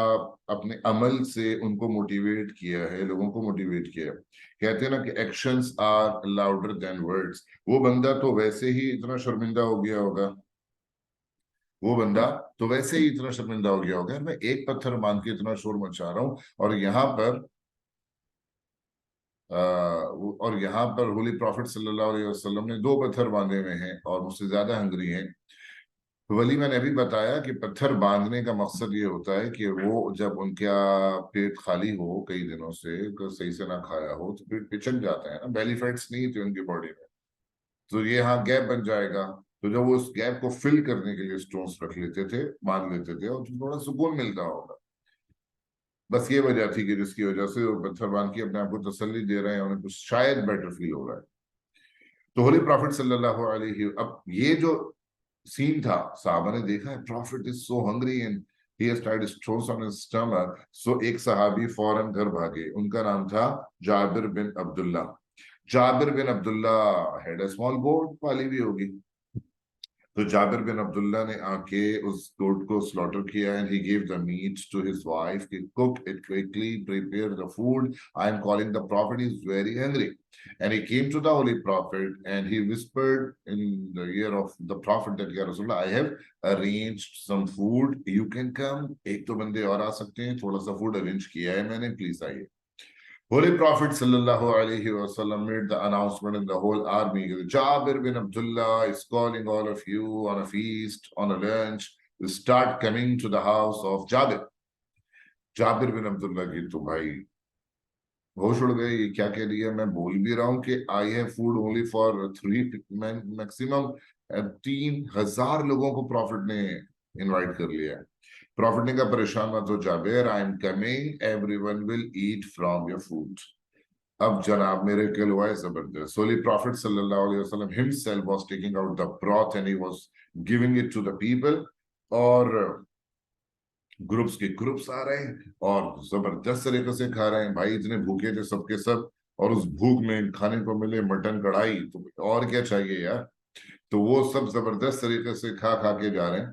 अपने अमल से उनको मोटिवेट किया है, लोगों को मोटिवेट किया है. कहते हैं ना कि actions are louder than words. वो बंदा तो वैसे ही इतना शर्मिंदा हो गया होगा, वो बंदा तो वैसे ही इतना शर्मिंदा हो गया होगा, मैं एक पत्थर बांध के इतना शोर मचा रहा हूं, और यहाँ पर होली प्रॉफिट सल्लल्लाहु अलैहि वसल्लम ने दो पत्थर बांधे हुए हैं और मुझसे ज्यादा हंगरी हैं. वली मैंने अभी बताया कि पत्थर बांधने का मकसद ये होता है कि वो जब उनका पेट खाली हो कई दिनों से, सही से ना खाया हो, तो पेट पिचक जाता है ना. बेली फैट्स नहीं थे उनकी बॉडी में, तो ये यहाँ गैप बन जाएगा. तो जब वो उस गैप को फिल करने के लिए स्टोन्स रख लेते थे, बांध लेते थे, और थोड़ा सुकून मिलता होगा. बस ये वजह थी कि जिसकी वजह से वो पत्थर बांध के अपने आप को तसल्ली दे रहे हैं, उन्हें कुछ शायद बेटर फील हो रहा है. तो होली प्रॉफिट सल्लल्लाहु अलैहि, अब ये जो सीन था, साहबा ने देखा है profit is so hungry and he has tied stones on his stomach. So एक सहाबी फौरन घर भागे. उनका नाम था जाबिर बिन अब्दुल्ला. जाबिर बिन अब्दुल्ला हैड अ स्मॉल गोट, पाली भी होगी. तो जाबिर बिन अब्दुल्ला ने आके उस गोट को स्लॉटर किया, and he give the meat to his wife कि cook it quickly, prepare the food, I am calling the prophet, he is very hungry. And he came to the Holy Prophet and he whispered in the ear of the Prophet that, Ya Rasulullah, I have arranged some food. You can come. एक तो बंदे और आ सकते हैं, थोड़ा सा food arrange किया है मैंने, प्लीज आइए. Holy Prophet sallallahu alaihi wasallam made the announcement in the whole army. Jabir bin Abdullah is calling all of you on a feast, on a lunch. You start coming to the house of Jabir. Jabir bin Abdullah की तो भाई होश उड़ गए. ये क्या कह रही है? मैं बोल भी रहा हूँ कि I have food only for 3 maximum. 3,000 लोगों को प्रॉफिट ने इनवाइट कर लिया. प्रॉफिट ने कहा परेशान मत हो Jabir, I am coming, everyone will eat from your food. अब जनाब मेरे कल हुआ है जबरदस्त. होली प्रॉफिट सल्लल्लाहु अलैहि वसल्लम himself was taking out the broth and he was giving it to the people. और ग्रुप्स के ग्रुप्स आ रहे हैं और जबरदस्त तरीके से खा रहे हैं. भाई इतने भूखे थे सबके सब, और उस भूख में खाने को मिले मटन कढ़ाई, तो और क्या चाहिए यार. तो वो सब जबरदस्त तरीके से खा खा के जा रहे हैं,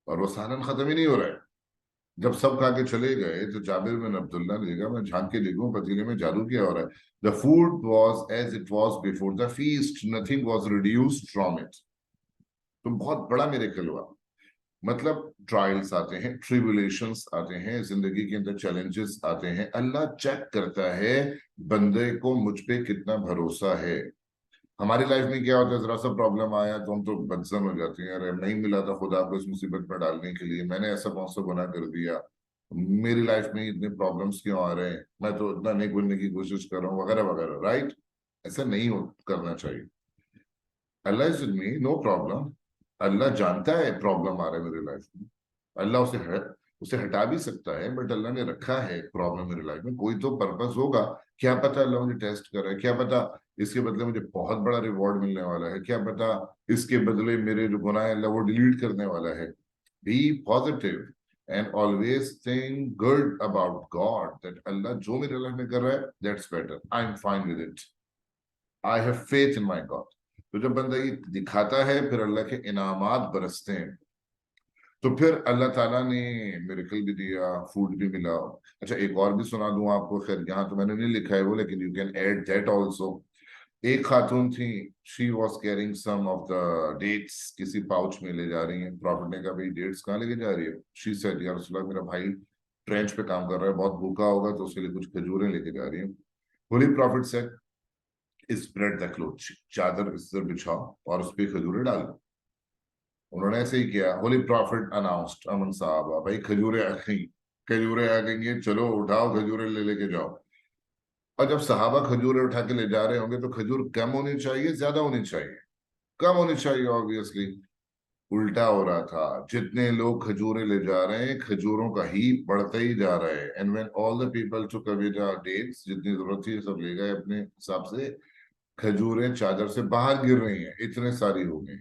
और वो सालन खत्म ही नहीं हो रहा है. जब सब खा के चले गए तो जाबिर बिन अब्दुल्ला ने देखा, मैं झांक के देखूं पतीले में जादू क्या हो रहा है. The food was as it was before the feast, nothing was reduced from it. तो बहुत बड़ा मिरेकल हुआ. मतलब ट्रायल्स आते हैं, ट्रिबुलेशंस आते हैं, जिंदगी के अंदर चैलेंजेस आते हैं. अल्लाह चेक करता है बंदे को मुझ पे कितना भरोसा है. हमारी लाइफ में क्या होता है, जरा सा प्रॉब्लम आया तो हम तो बदजन हो जाते हैं. अरे नहीं मिला था खुदा को इस मुसीबत में डालने के लिए, मैंने ऐसा कौन सा गुनाह कर दिया, मेरी लाइफ में इतने प्रॉब्लम्स क्यों आ रहे हैं, मैं तो इतना नेक बनने की कोशिश कर रहा हूँ, वगैरह वगैरह. राइट? ऐसा नहीं करना चाहिए. अल्लाह is with me, no problem. अल्लाह जानता है प्रॉब्लम आ रहा है मेरी लाइफ में. अल्लाह उसे हटा भी सकता है, बट अल्लाह ने रखा है प्रॉब्लम मेरी लाइफ में, कोई तो पर्पस होगा. क्या पता अल्लाह मुझे टेस्ट कर रहा है, क्या पता इसके बदले मुझे बहुत बड़ा रिवॉर्ड मिलने वाला है, क्या पता इसके बदले मेरे जो गुनाह है अल्लाह वो डिलीट करने वाला है. Be positive and always think good about God, that Allah जो मेरे लाइफ में कर रहा है, that's better, I'm fine with it, I have faith in my God. तो जब बंदा ये दिखाता है, फिर अल्लाह के इनामात बरसते हैं. तो फिर अल्लाह ताला ने मिरेकल भी दिया, फूड भी मिला. अच्छा एक और भी सुना दूं आपको, खैर यहाँ तो मैंने नहीं लिखा है वो, लेकिन you can add that also. एक खातून थी, she was carrying some of the dates, किसी पाउच में ले जा रही है. प्रॉफिट ने कहा भाई डेट्स कहाँ लेके जा रही है? शी सेड या रसूलल्लाह, मेरा भाई ट्रेंच पे काम कर रहा है, बहुत भूखा होगा, तो उसके लिए कुछ खजूरें लेके जा रही है. Holy prophet said spread the cloth, चादर इस पर बिछाओ और उस पर खजूरें डाल दो. उन्होंने ऐसे ही किया. होली प्रॉफिट अनाउंस्ड, अमन साहब भाई खजूरें आ गई, खजूरें आ गई, चलो उठाओ खजूरें ले लेके जाओ. और जब सहाबा खजूरें उठा के ले जा रहे होंगे तो खजूर कम होनी चाहिए, ज्यादा होनी चाहिए? कम होनी चाहिए ऑब्वियसली। उल्टा हो रहा था, जितने लोग खजूरें ले जा रहे हैं खजूरों का ही बढ़ते ही जा रहा है। And when all the people took away the dates, जितनी जरूरत थी सब ले गए अपने हिसाब से, खजूरें चादर से बाहर गिर रही हैं, इतने सारी हो गई।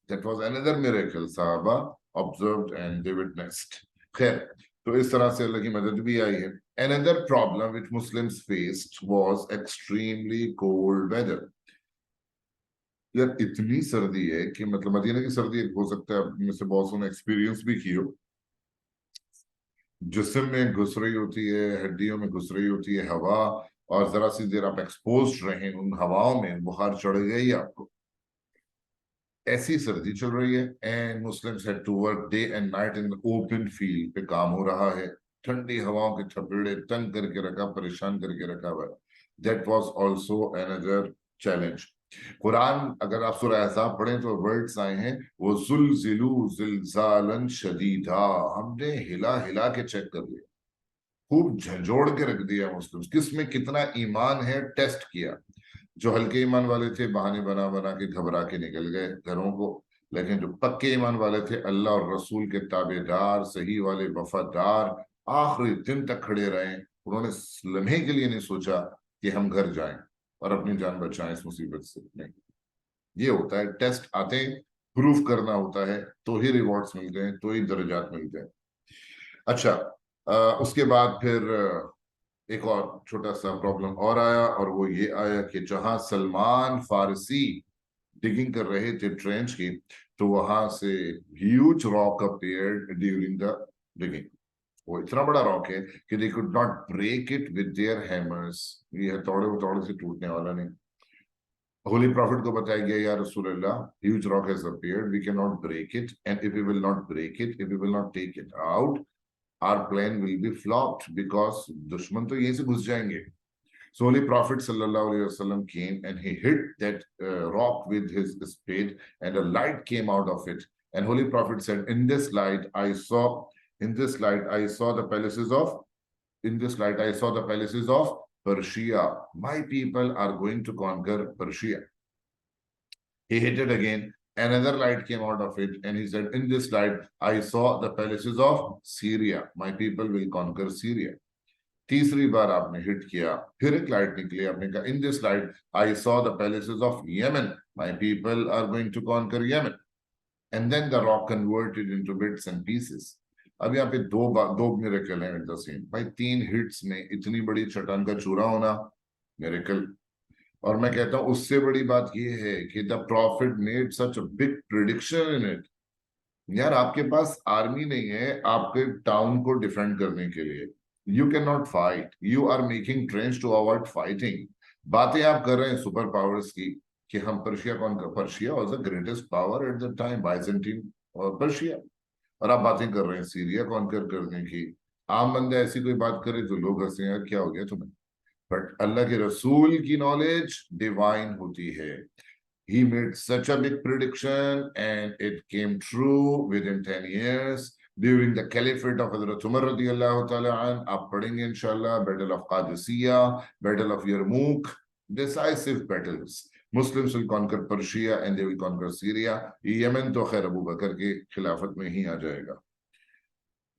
दैट वाज अनदर मिरेकल साहबा ऑब्जर्व्ड एंड दे विटनेस्ड। खैर, तो इस तरह से अल्लाह की मदद भी आई है। Another problem which Muslims faced was extremely cold weather. यार इतनी सर्दी है कि मतलब मदीना की सर्दी हो सकता है आप में से बहुत से एक्सपीरियंस भी की हो। जिस्म में घुस रही होती है, हड्डियों में घुस रही होती है हवा, और जरा सी देर आप एक्सपोज रहे उन हवाओं में, बुखार चढ़ गई आपको। ऐसी सर्दी चल रही है and Muslims had to work day and night in open field पे, काम हो रहा है। ठंडी हवाओं के थपेड़े तंग करके रखा, परेशान करके रखा हुआ। That was also another challenge. Quran अगर आप सूरह अहज़ाब पढ़ें तो वर्ड्स आए हैं, वो जुलजिलू जिलजालन शदीदा, हमने हिला हिला के चेक कर लिया, खूब झंझोड़ के रख दिया मुस्लिम्स, किसमें कितना ईमान है टेस्ट किया। जो हल्के ईमान वाले थे बहाने बना बना के घबरा के निकल गए घरों को, लेकिन जो पक्के ईमान वाले थे, अल्लाह और रसूल के ताबेदार, सही वाले वफादार, आखिरी दिन तक खड़े रहे। उन्होंने लम्हे के लिए नहीं सोचा कि हम घर जाएं और अपनी जान बचाएं इस मुसीबत से, नहीं। ये होता है, टेस्ट आते हैं, प्रूफ करना होता है, तो ही रिवॉर्ड्स मिलते हैं, तो ही दर्जात मिलते हैं। अच्छा, उसके बाद फिर एक और छोटा सा प्रॉब्लम और आया, और वो ये आया कि जहां सलमान फारसी डिगिंग कर रहे थे ट्रेंच की, तो वहां से huge rock appeared during the digging. वो इतना बड़ा रॉक है कि they could not break it with their hammers. ये हथौड़े से टूटने वाला नहीं। होली प्रॉफिट को बताया गया, या रसूल अल्लाह, huge rock has appeared, we can not break it, and if we will not break it, if we will not take it out, our plan will be flopped because दुश्मन तो यहीं से घुस जाएंगे। So Holy Prophet sallallahu alaihi wasallam came and he hit that rock with his spade, and a light came out of it. And Holy Prophet said, "In this light I saw, in this light I saw the palaces of, in this light I saw the palaces of Persia. My people are going to conquer Persia." He hit it again. Another light came out of it, and he said, "In this light, I saw the palaces of Syria. My people will conquer Syria." तीसरी बार आपने hit किया, फिर एक light निकली, आपने कहा, "In this light, I saw the palaces of Yemen. My people are going to conquer Yemen." And then the rock converted into bits and pieces. अब यहाँ पे दो मिरेकल हैं एट द सेम। भाई 3 हिट्स में इतनी बड़ी चट्टान का चूरा होना, मिरेकल। और मैं कहता हूं उससे बड़ी बात यह है कि the profit made such a big prediction in it. यार आपके पास आर्मी नहीं है आपके टाउन को डिफेंड करने के लिए, you can not fight, you are making trench to avoid fighting. बातें आप कर रहे हैं सुपर पावर्स की कि हम पर्शिया कौन कर, Persia was the greatest power at the time, Byzantine और पर्शिया। और आप बातें कर रहे हैं सीरिया कॉन्कर करने की। आम बंदा ऐसी कोई बात करे तो लोग हंसे, यार क्या हो गया तुम्हें। बट अल्लाह के रसूल की नॉलेज डिवाइन होती है। He made such a big prediction and it came true within 10 years during the caliphate of Hazrat Umar radiyallahu ta'ala an. आप पढ़ेंगे इंशाल्लाह, Battle of Qadisiyah, Battle of Yarmouk, decisive battles. Muslims will conquer Persia and they will conquer Syria. Yemen तो खैर अबू बकर के खिलाफत में ही आ जाएगा।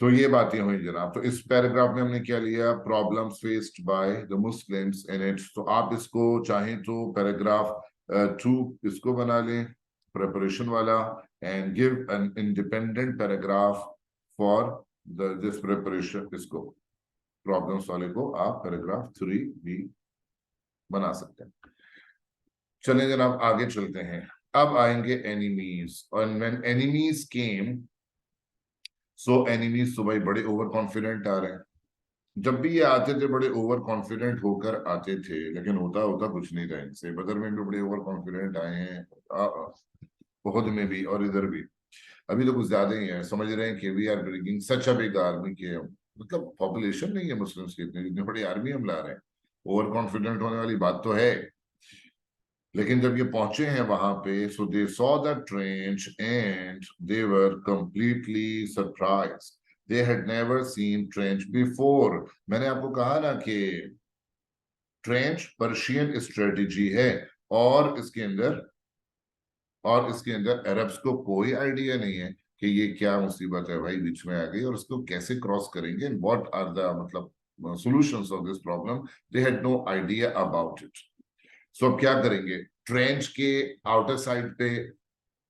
तो ये बातें हुई जनाब। तो इस पैराग्राफ में हमने क्या लिया, problems faced by the Muslims in it. तो आप इसको चाहें तो पैराग्राफ 2 इसको बना लें प्रिपरेशन वाला, and give an independent paragraph for this preparation. इसको प्रॉब्लम्स वाले को आप पैराग्राफ 3 भी बना सकते हैं। चलें जनाब आगे चलते हैं। अब आएंगे एनिमीज, और when enemies came, so enemies तो भाई बड़े ओवर कॉन्फिडेंट आ रहे हैं। जब भी ये आते थे बड़े ओवर कॉन्फिडेंट होकर आते थे, लेकिन होता होता कुछ नहीं था इनसे। बदर में भी बड़े ओवर कॉन्फिडेंट आए हैं, बहुत में भी और इधर भी। अभी तो कुछ ज्यादा ही है, समझ रहे हैं कि we are bringing such a big army के, मतलब पॉपुलेशन नहीं है मुस्लिम्स की इतनी बड़ी आर्मी हम ला रहे हैं। ओवर कॉन्फिडेंट होने वाली बात तो है। लेकिन जब ये पहुंचे हैं वहां पे, so they saw the trench and they were completely surprised. They had never seen trench before. मैंने आपको कहा ना कि ट्रेंच पर्शियन स्ट्रेटेजी है, और इसके अंदर और इसके अंदर अरब्स को कोई आइडिया नहीं है कि ये क्या मुसीबत है भाई बीच में आ गई और इसको कैसे क्रॉस करेंगे एंड व्हाट आर द मतलब solutions of this problem. They had no idea about it. So अब क्या करेंगे? ट्रेंच के आउटर साइड पे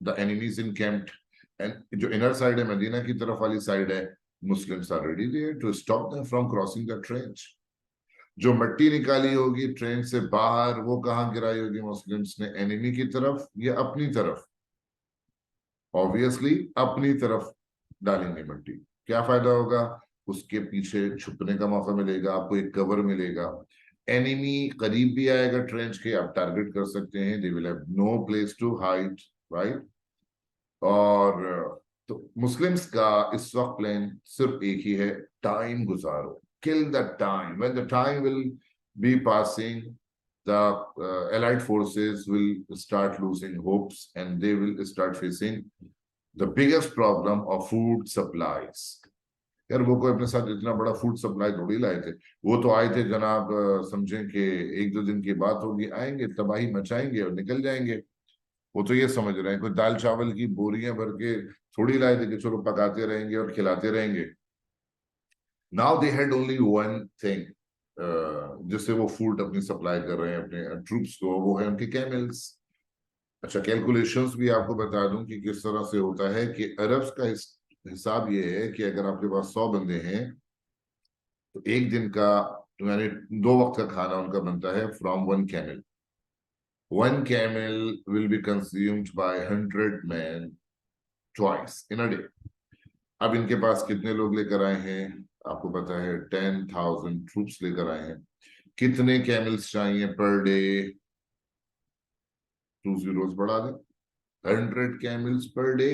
the enemies encamped and जो इनर साइड है मदीना की तरफ वाली साइड है, Muslims are ready there to stop them from crossing the trench. जो मिट्टी निकाली होगी ट्रेन से बाहर वो कहाँ गिराई होगी मुस्लिम्स ने? एनिमी की तरफ या अपनी तरफ? ऑब्वियसली अपनी तरफ डालेंगे मिट्टी। क्या फायदा होगा? उसके पीछे छुपने का मौका मिलेगा, आपको एक कवर मिलेगा। एनिमी करीब भी आएगा ट्रेंच के, आप टारगेट कर सकते हैं। They will have no place to hide, right? और तो मुस्लिम्स का इस वक्त प्लान सिर्फ एक ही है, टाइम गुजारो, kill the time. When the time will be passing, the allied forces will start losing hopes and they will start facing the biggest problem of food supplies। यार वो कोई अपने साथ इतना बड़ा फूड सप्लाई थोड़ी लाए थे। वो तो आए थे जनाब, समझें कि एक दो दिन की बात होगी, आएंगे तबाही मचाएंगे और निकल जाएंगे। वो तो ये समझ रहे हैं कोई दाल चावल की बोरियां भर के थोड़ी लाए थे कि चलो पकाते रहेंगे और खिलाते रहेंगे। Now they had only one thing जिससे वो फूड अपनी सप्लाई कर रहे हैं अपने ट्रूप्स को, वो है उनके कैमल्स। अच्छा, कैलकुलेशंस भी आपको बता दूं कि किस तरह से होता है कि अरब्स का हिसाब ये है कि अगर आपके पास 100 बंदे हैं तो एक दिन का यानी 2 वक्त का खाना उनका बनता है from one camel. One camel will be consumed by 100 men twice in a day. अब इनके पास कितने लोग लेकर आए हैं? आपको पता है 10,000 ट्रूप्स लेकर आए हैं। कितने कैमल्स चाहिए पर डे? 2 zeros बढ़ा दें, 100 कैमल्स पर डे।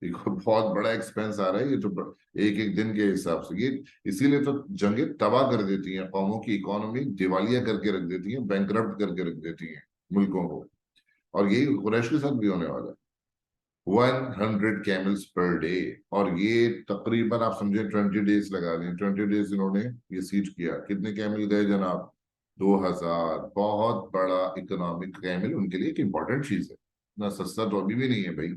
देखो बहुत बड़ा एक्सपेंस आ रहा है ये तो, एक एक दिन के हिसाब से। ये इसीलिए तो जंगें तबाह कर देती हैं, कौमों की इकोनॉमी दिवालिया करके रख देती हैं, बैंकरप्ट करके रख देती हैं मुल्कों को। और यही कुरैश के साथ भी होने वाला है। 100 कैमल्स पर डे। और ये तकरीबन आप समझे 20 डेज लगा दें। 20 डेज इन्होंने ये सीज किया। कितने कैमल गए जनाब? 2,000। बहुत बड़ा इकोनॉमिक कैमल उनके लिए एक इंपॉर्टेंट चीज है, ना सस्ता तो अभी भी नहीं है भाई।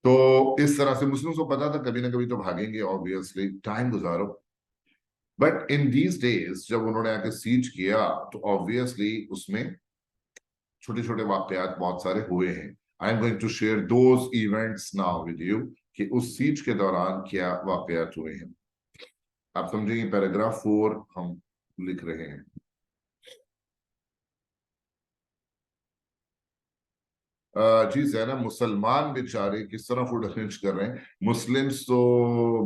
तो इस तरह से मुस्लिम्स को पता था कभी ना कभी तो भागेंगे, ऑब्वियसली टाइम गुजारो। बट इन दीज डेज जब उन्होंने आके सीज किया तो ऑब्वियसली उसमें छोटे छोटे वाकयात बहुत सारे हुए हैं। I am going to share those events now with you कि उस सीज के दौरान क्या वाकयात हुए हैं। आप समझेंगे पैराग्राफ 4 हम लिख रहे हैं। जी जैनब, मुसलमान बेचारे किस तरह फूड अरेंज कर रहे हैं? मुस्लिम्स तो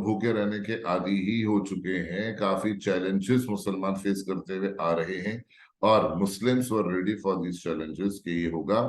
भूखे रहने के आदी ही हो चुके हैं। काफी चैलेंजेस मुसलमान फेस करते हुए आ रहे हैं और Muslims were ready for this challenges कि ये होगा।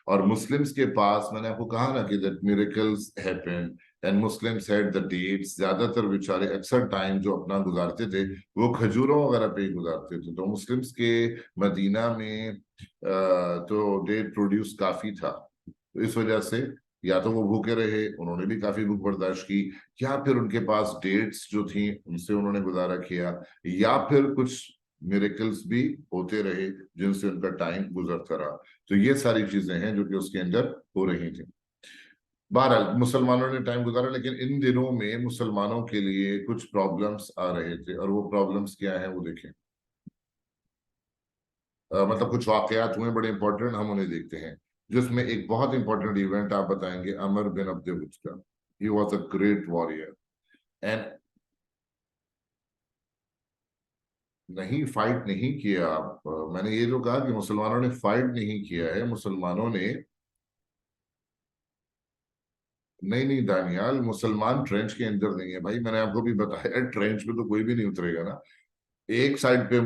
और मुस्लिम्स के पास, मैंने आपको कहा ना कि that miracles happen and Muslims had the dates. ज्यादातर बेचारे अक्सर टाइम जो अपना गुजारते थे वो खजूरों वगैरह पे ही गुजारते थे। तो मुस्लिम्स के मदीना में तो डेट प्रोड्यूस काफी था। तो इस वजह से या तो वो भूखे रहे, उन्होंने भी काफी भूख बर्दाश्त की, या फिर उनके पास डेट्स जो थी उनसे उन्होंने गुजारा किया, या फिर कुछ मिरेकल्स भी होते रहे जिनसे उनका टाइम गुजरता रहा। तो ये सारी चीजें हैं जो कि उसके अंदर हो रही थी। बहरहाल मुसलमानों ने टाइम गुजारा, लेकिन इन दिनों में मुसलमानों के लिए कुछ प्रॉब्लम्स आ रहे थे। और वो प्रॉब्लम्स क्या है वो देखें। मतलब कुछ वाकयात हुए बड़े इंपॉर्टेंट, हम उन्हें देखते हैं। जिसमें एक बहुत इंपॉर्टेंट इवेंट आप बताएंगे अमर बिन अब्द वुद का। He was a great warrior and नहीं फाइट नहीं किया आप। मैंने ये जो कहा कि मुसलमानों ने फाइट नहीं किया है, मुसलमानों ने, नहीं नहीं दानियाल, मुसलमान ट्रेंच के अंदर नहीं है भाई। मैंने आपको भी बताया ट्रेंच पे तो कोई भी नहीं उतरेगा ना। एक साइड पे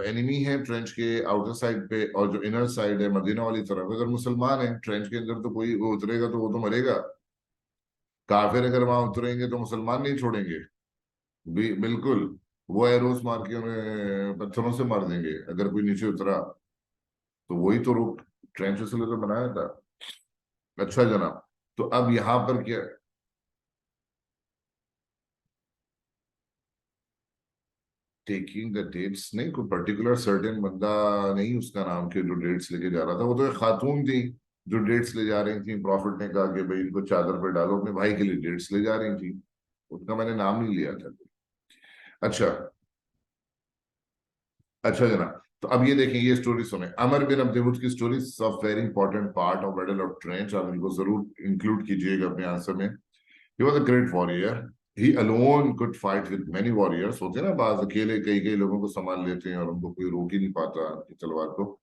एनिमी है ट्रेंच के आउटर साइड पे, और जो इनर साइड है मदीना वाली तरफ अगर मुसलमान है ट्रेंच के अंदर, तो कोई वो उतरेगा तो वो तो मरेगा। काफिर अगर वहां उतरेंगे तो मुसलमान नहीं छोड़ेंगे। बिल्कुल। वो एरोस मार के उन्हें पत्थरों से मार देंगे अगर कोई नीचे उतरा। तो वही तो रूट ट्रेंच इसलिए तो बनाया था। अच्छा जनाब, तो अब यहाँ पर क्या? टेकिंग द डेट्स नहीं, कोई पर्टिकुलर सर्टेन बंदा नहीं उसका नाम के जो डेट्स लेके जा रहा था। वो तो एक खातून थी जो डेट्स ले जा रही थी, प्रॉफिट ने कहा कि भाई इनको चादर पे डालो, अपने भाई के लिए डेट्स ले जा रही थी, उनका मैंने नाम नहीं लिया था। अच्छा, अच्छा जनाब, तो अब ये देखें, ये स्टोरी सुने, अमर बिन अब्दुल की story of very important part of battle of trench, आप इनको जरूर इंक्लूड कीजिएगा अपने आंसर में। He was a great warrior, he alone could fight with many warriors, होते हैं ना बाज अकेले कई कई लोगों को संभाल लेते हैं और उनको कोई रोक ही नहीं पाता उनकी तलवार को,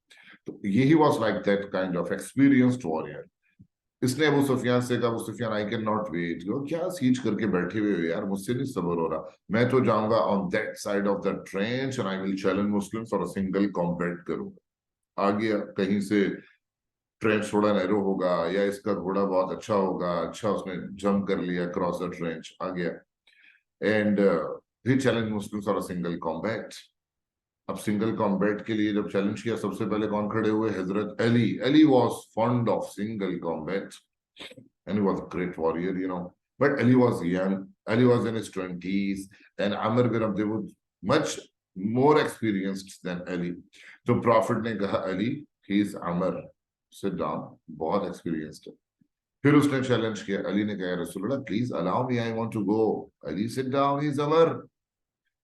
तो ये he was like that kind of experienced warrior. इसने अबू सुफियान से कहा, Abu Sufyan I can not wait, क्या सीज करके बैठे हुए हो यार, मुझसे नहीं सबर हो रहा, मैं तो जाऊंगा on that side of the trench and I will challenge Muslims और सिंगल कॉम्बैट करूंगा। आ गया कहीं से, ट्रेंच थोड़ा नैरो होगा या इसका घोड़ा बहुत अच्छा होगा, अच्छा उसने जंप कर लिया क्रॉस द ट्रेंच, आ गया एंड ही चैलेंज मुस्लिम्स और सिंगल कॉम्बैट। अब सिंगल कॉम्बैट के लिए जब चैलेंज किया, सबसे पहले कौन खड़े हुए, हजरत Ali. Ali was fond of single combat and he was a great warrior, you know. But Ali was young. Ali was in his 20s, and Amr bin Abd was much more experienced than Ali. तो Prophet ने कहा, Ali, he is Amr, sit down, बहुत experienced है। फिर उसने challenge किया, अली ने कहा, रसूलुल्लाह please allow me, I want to go. Ali sit down, he is Amr.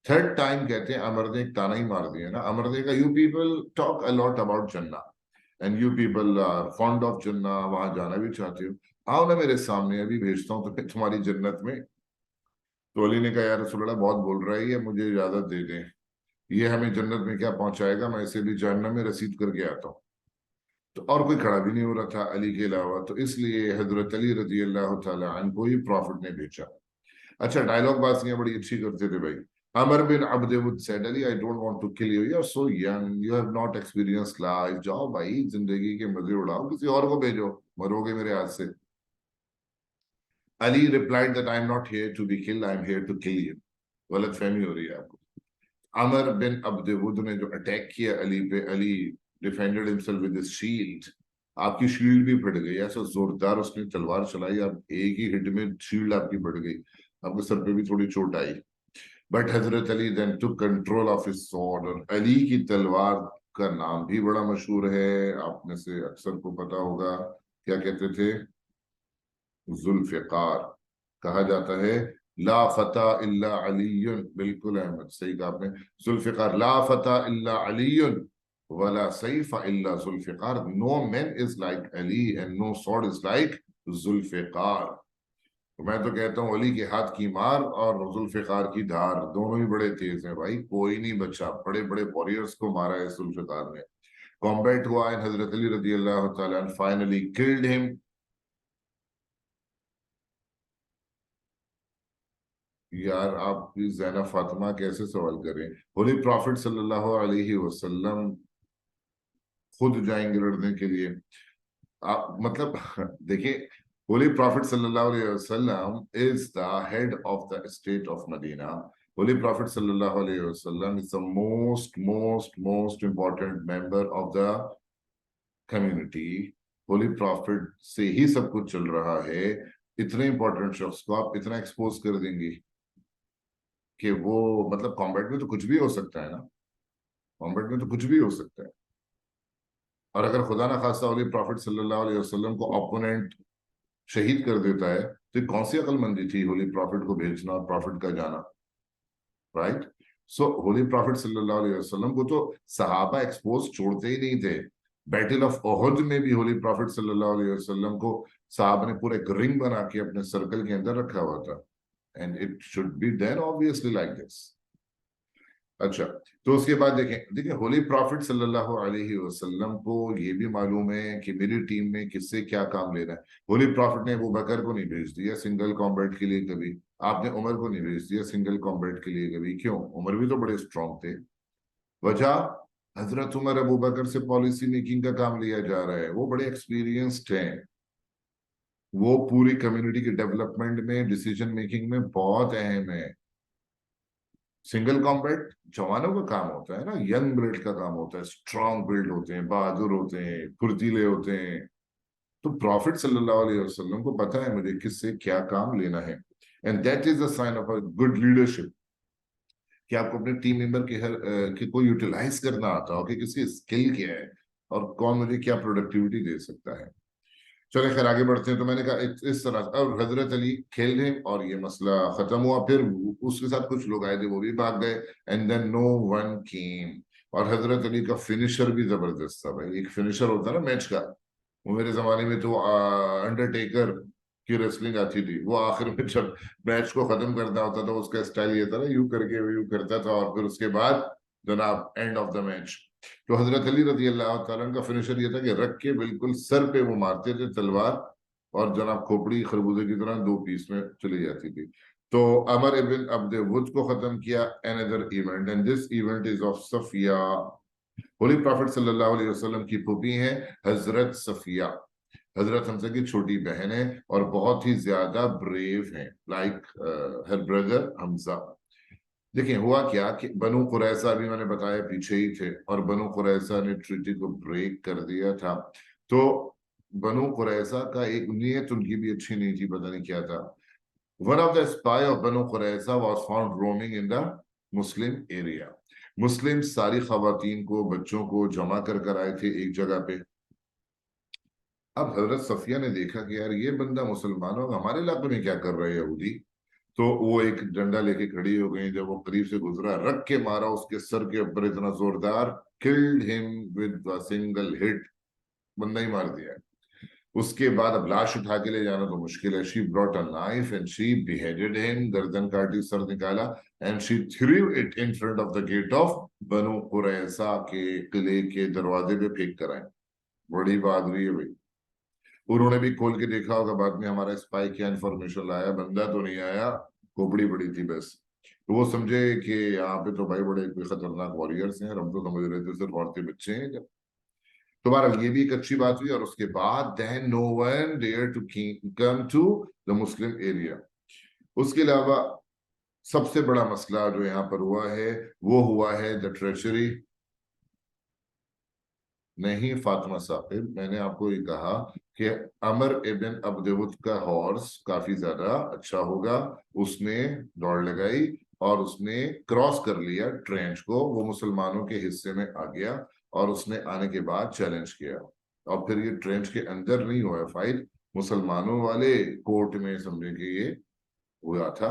Third time कहते हैं अमर ने एक ताना ही मार दिया ना, अमर ने कहा, you people talk a lot about जन्नत and you people are fond of जन्ना, वहां जाना भी चाहते हो, आओ ना मेरे सामने, अभी भेजता हूँ तुम्हें तुम्हारी जन्नत में। तो अली ने कहा, यार रसूलुल्लाह बहुत बोल रहा है ये, मुझे इजाजत दे दें, ये हमें जन्नत में क्या पहुंचाएगा, मैं इसे भी जहन्नम में रसीद करके आता हूँ। तो और कोई खड़ा भी नहीं हो रहा था अली के अलावा, तो इसलिए हजरत अली रजी अल्लाह तआला अन्हु ही प्रॉफिट ने भेजा। अच्छा, डायलॉग बाजियां बड़ी अच्छी करते थे भाई। अमर बिन अब्द वुद said, Ali I don't want to kill you, you are so young, you have not experience life, जाओ भाई जिंदगी के मजे उड़ाओ, किसी और को भेजो, मरोगे मेरे हाथ से। Ali replied that I am not here to be killed, I am here to kill you. गलत फहमी हो रही है आपको। अमर बिन अब्द वुद ने जो अटैक किया अली पे, Ali defended himself with his shield, आपकी शील्ड भी फट गई, ऐसा जोरदार उसने तलवार चलाई, आप एक ही हिट में शील्ड आपकी फट गई, आपके सर पे भी थोड़ी चोट आई। बट हजरत Ali then took control of his sword, और अली की तलवार का नाम भी बड़ा मशहूर है, आप में से अक्सर को पता होगा, क्या कहते थे, जुल्फिकार। कहा जाता है, ला फता इल्ला अलीयुन, बिल्कुल अहमद सही कहा आपने, जुल्फिकार, ला फता इल्ला अलीयुन वला सैफ इल्ला Zulfiqar, no man is like Ali and no sword is like Zulfiqar. तो मैं तो कहता हूँ, अली के हाथ की मार और जुल्फिकार की धार दोनों ही बड़े तेज हैं भाई, कोई नहीं बचा, बड़े बड़े वॉरियर्स को मारा है जुल्फिकार ने। कॉम्बैट हुआ एंड हजरत अली रजी अल्लाह तआला फाइनली किल्ड हिम। यार आप जैना फातिमा कैसे सवाल करें, होली प्रॉफिट सल्लल्लाहु अलैहि वसल्लम खुद जाएंगे लड़ने के लिए। आप मतलब देखिए, होली प्रॉफिट सल्लल्लाहु अलैहि वसल्लम is the head of the state of Medina. Holy prophet सल्लल्लाहु अलैहि वसल्लम is the most most most important member of the community. Holy prophet से ही सब कुछ चल रहा है। इतने इंपॉर्टेंट शख्स को आप इतना एक्सपोज कर देंगे कि वो, मतलब कॉम्बैट में तो कुछ भी हो सकता है ना, कॉम्बैट में तो कुछ भी हो सकता है। और अगर खुदा ना खास्ता होली प्रॉफिट सल्लल्लाहु अलैहि वसल्लम को ओपोनेंट शहीद कर देता है, तो ये कौन सी अक्लमंदी थी होली प्रॉफिट को भेजना और प्रॉफिट का जाना, राइट। सो होली प्रॉफिट सल्लल्लाहु अलैहि वसल्लम को तो सहाबा एक्सपोज छोड़ते ही नहीं थे। बैटल ऑफ ओहद में भी होली प्रॉफिट सल्लल्लाहु अलैहि वसल्लम को साहब ने पूरे एक रिंग बना के अपने सर्कल के अंदर रखा हुआ था, and it should be then obviously like this. अच्छा, तो उसके बाद देखें, देखिए होली प्रॉफिट सल्लल्लाहु अलैहि वसल्लम को ये भी मालूम है कि मेरी टीम में किससे क्या काम लेना है। होली प्रॉफिट ने अबू बकर को नहीं भेज दिया सिंगल कॉम्बैट के लिए कभी, आपने उमर को नहीं भेज दिया सिंगल कॉम्बैट के लिए कभी, क्यों, उमर भी तो बड़े स्ट्रांग थे। वजह, हजरत उमर अबू बकर से पॉलिसी मेकिंग का काम लिया जा रहा है, वो बड़े एक्सपीरियंस्ड हैं, वो पूरी कम्युनिटी के डेवलपमेंट में डिसीजन मेकिंग में बहुत अहम है। सिंगल कॉम्बैट जवानों का काम होता है ना, यंग ब्लड का काम होता है, स्ट्रांग बिल्ड होते हैं, बहादुर होते हैं, फुर्तीले होते हैं। तो प्रॉफिट सल्लल्लाहु अलैहि वसल्लम को पता है मुझे किससे क्या काम लेना है, and that is the sign of a good leadership, कि आपको अपने टीम मेंबर के हर के को यूटिलाइज करना आता हो कि किसकी स्किल क्या है और कौन मुझे क्या प्रोडक्टिविटी दे सकता है। चले खैर आगे बढ़ते हैं। तो मैंने कहा इस तरह से, और हजरत अली खेल रहे और ये मसला खत्म हुआ। फिर उसके साथ कुछ लोग आए थे, वो भी भाग गए। And then no one came. और हजरत अली का फिनिशर भी जबरदस्त था भाई। एक फिनिशर होता है ना मैच का, वो मेरे जमाने में तो अंडरटेकर की रेसलिंग आती थी। वो आखिर में जब मैच को खत्म करना होता था, उसका स्टाइल ये था ना, यूं करके वो यूं करता था, और फिर उसके बाद जनाब एंड ऑफ द मैच। तो हजरत अली रजी अल्लाह तआला का फिनिशर ये था कि रख के बिल्कुल सर पे वो मारते थे तलवार, और जनाब खोपड़ी खरबूजे की तरह दो पीस में चली जाती थी। तो अमर इब्न अब्द वुद को खत्म किया। Another event, and this event is of Safia. Holi prophet सल्लल्लाहु अलैहि वसल्लम की फूफी है हजरत सफिया। हजरत हमजा की छोटी बहन है और बहुत ही ज्यादा ब्रेव है, लाइक हर ब्रदर हमजा। देखिए हुआ क्या कि बनु कुरैजा, अभी मैंने बताया पीछे ही थे, और बनु कुरैजा ने ट्रीटी को ब्रेक कर दिया था। तो बनु कुरैजा का एक नीयत उनकी भी अच्छी नहीं थी, पता नहीं क्या था। One of the spy of Banu Qurayza was found roaming in the Muslim area. Muslim सारी खवातीन को, बच्चों को जमा कर आए थे एक जगह पे। अब हजरत सफिया ने देखा कि यार ये बंदा मुसलमानों का हमारे इलाके में क्या कर रहा है यहूदी। तो वो एक डंडा लेके खड़ी हो गई। जब वो करीब से गुजरा, रख के मारा उसके सर के ऊपर इतना जोरदार, killed him with a single hit. बंदा ही मार दिया। उसके बाद अब लाश उठा के ले जाना तो मुश्किल है। She brought a knife and she beheaded him. गर्दन काटी, सर निकाला, and she threw it in front of the gate of Banu Qurayza के किले के दरवाजे पे फेंक कर आए। बड़ी बहादुरी है भाई। उन्होंने भी खोल के देखा होगा बाद में, हमारा स्पाई क्या इन्फॉर्मेशन लाया, बंदा तो नहीं आया, खोपड़ी पड़ी थी बस। तो वो समझे कि यहाँ पे तो भाई बड़े कोई खतरनाक वॉरियर्स हैं, और हम तो समझ रहे थे सिर्फ औरतें बच्चे हैं। जब तुम्हारा ये भी एक अच्छी बात हुई। और उसके बाद then no one dare to come to the Muslim area. उसके अलावा सबसे बड़ा मसला जो यहाँ पर हुआ है, वो हुआ है द ट्रेजरी। नहीं फातिमा साहिब, मैंने आपको ये कहा कि अमर इब्न अब्दुद का हॉर्स काफी ज्यादा अच्छा होगा। उसने दौड़ लगाई और उसने क्रॉस कर लिया ट्रेंच को, वो मुसलमानों के हिस्से में आ गया, और उसने आने के बाद चैलेंज किया। और फिर ये ट्रेंच के अंदर नहीं हुआ फाइट, मुसलमानों वाले कोर्ट में समझे कि ये हुआ था।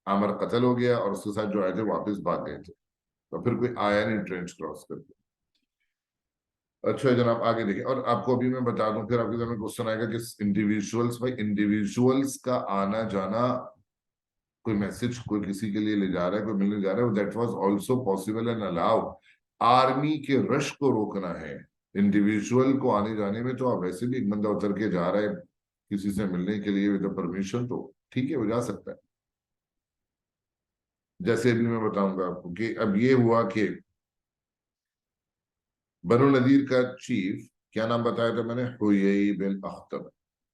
अमर कत्ल हो गया और उसके साथ जो आए थे वापस भाग गए थे। तो फिर कोई आया नहीं ट्रेंच क्रॉस करके। अच्छा जनाब आगे देखिए। और आपको अभी मैं बता दूं, फिर आपके सामने क्वेश्चन आएगा कि इंडिविजुअल्स, भाई इंडिविजुअल्स का आना जाना, कोई मैसेज कोई किसी के लिए ले जा रहा है, कोई मिलने जा रहा है, that was also possible and allowed. Army के रश को रोकना है, इंडिविजुअल को आने जाने में तो आप वैसे भी, एक बंदा उतर के जा रहा है किसी से मिलने के लिए विद परमिशन, तो ठीक है वो जा सकता है। जैसे अभी मैं बताऊंगा आपको कि अब ये हुआ कि बनु नदीर का चीफ, क्या नाम बताया था मैंने, हुयई बिन अख्तर,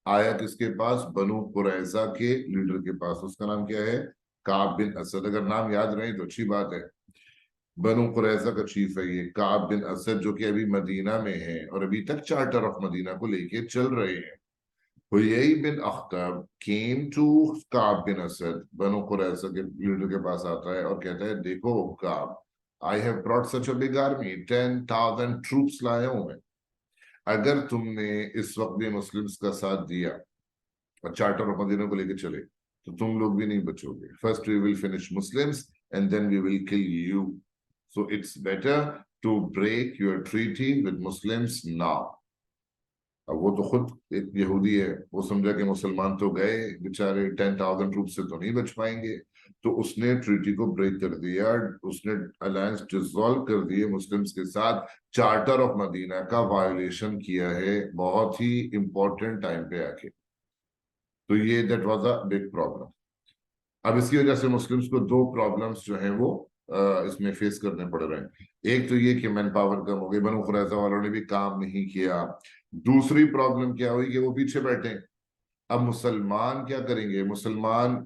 आया किसके पास, बनु कुरैजा के लीडर के पास। उसका नाम क्या है, काब बिन असद। अगर नाम याद रहे तो अच्छी बात है। बनु कुरैजा का चीफ है ये काब बिन असद, जो कि अभी मदीना में है और अभी तक चार्टर ऑफ मदीना को लेके चल रहे हैं। हुयई बिन Akhtar came to carb bin Asad, Banu Qurayza के लीडर के पास आता है और कहता है, देखो काब, I have brought such a big army, 10,000 troops लाया हूं मैं। अगर तुमने इस वक्त भी मुस्लिम्स का साथ दिया और चार्टर ऑफ मदीना को लेकर चले, तो तुम लोग भी नहीं बचोगे। First we will finish Muslims and then we will kill you. So it's better to break your treaty with Muslims now. अब वो तो खुद एक यहूदी है, वो समझा कि मुसलमान तो गए बेचारे, 10,000 ट्रूप से तो नहीं बच पाएंगे। तो उसने ट्रीटी को ब्रेक कर दिया, उसने अलायंस डिसॉल्व कर दिए मुस्लिम्स के साथ। चार्टर ऑफ मदीना का वायोलेशन किया है बहुत ही इंपॉर्टेंट टाइम पे आके। तो ये that was a big problem. अब इसकी वजह से मुस्लिम्स को दो प्रॉब्लम्स जो हैं वो इसमें फेस करने पड़ रहे हैं। एक तो ये कि मैन पावर कम हो गई, बनु कुरैजा वालों ने भी काम नहीं किया। दूसरी प्रॉब्लम क्या हुई कि वो पीछे बैठे। अब मुसलमान क्या करेंगे, मुसलमान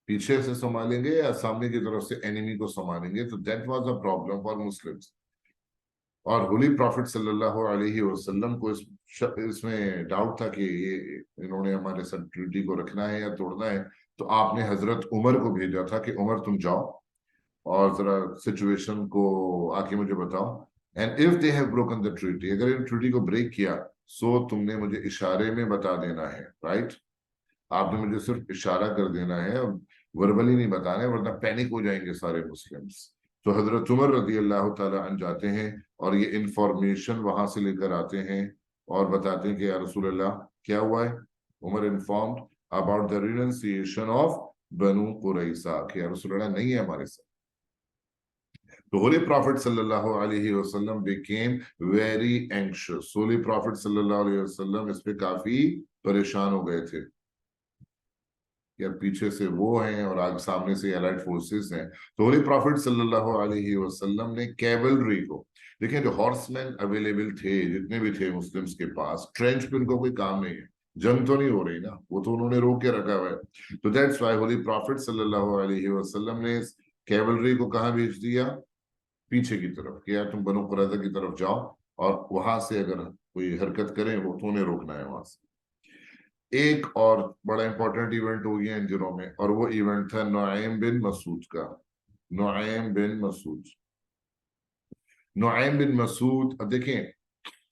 पीछे से संभालेंगे या सामने की तरफ से एनिमी को संभालेंगे। तो that was a problem for Muslims. और होली प्रॉफिट सल्लल्लाहु अलैहि वसल्लम को इसमें डाउट था कि ये इन्होंने हमारे साथ ट्रीटी को रखना है या तोड़ना है। तो आपने हजरत उमर को भेजा था कि उमर तुम जाओ और जरा सिचुएशन को आके मुझे बताओ। And if they have broken the treaty, अगर इन ट्रीटी को ब्रेक किया, सो तुमने मुझे इशारे में बता देना है, राइट? आपने मुझे सिर्फ इशारा कर देना है, वर्बली नहीं बताना है, वरना पैनिक हो जाएंगे सारे मुस्लिम्स। तो हजरत उमर रजी अल्लाह तआला अन्हु जाते हैं और ये इंफॉर्मेशन वहां से लेकर आते हैं और बताते हैं कि या रसूल अल्लाह क्या हुआ है। उमर informed about the renunciation of Banu Qurayza, कि या रसूल अल्लाह नहीं है हमारे साथ। The Holy Prophet sallallahu alaihi wasallam became very anxious. Holy Prophet sallallahu alaihi wasallam इस पे काफी परेशान हो गए थे, यार पीछे से वो हैं और आगे सामने से एलाइड फोर्सेस हैं। तो होली प्रॉफिट सल्लल्लाहु अलैहि वसल्लम ने कैवलरी को, देखिए जो हॉर्समैन अवेलेबल थे, जितने भी थे मुस्लिम्स के पास, ट्रेंच पे उनको कोई काम नहीं है, जंग तो नहीं हो रही ना, वो तो उन्होंने रोक के रखा हुआ है। तो दैट्स व्हाई होली प्रॉफिट सल्लल्लाहु अलैहि वसल्लम ने कैवलरी को कहाँ भेज दिया? पीछे की तरफ, कि यार तुम बनु कुरैजा की तरफ जाओ और वहां से अगर कोई हरकत करें वो तो उन्हें रोकना है वहां से। एक और बड़ा इंपॉर्टेंट इवेंट हो गया इन दिनों में, और वो इवेंट था नुआइम बिन मसूद का। नुआइम बिन मसूद, नुआइम बिन मसूद, अब देखें,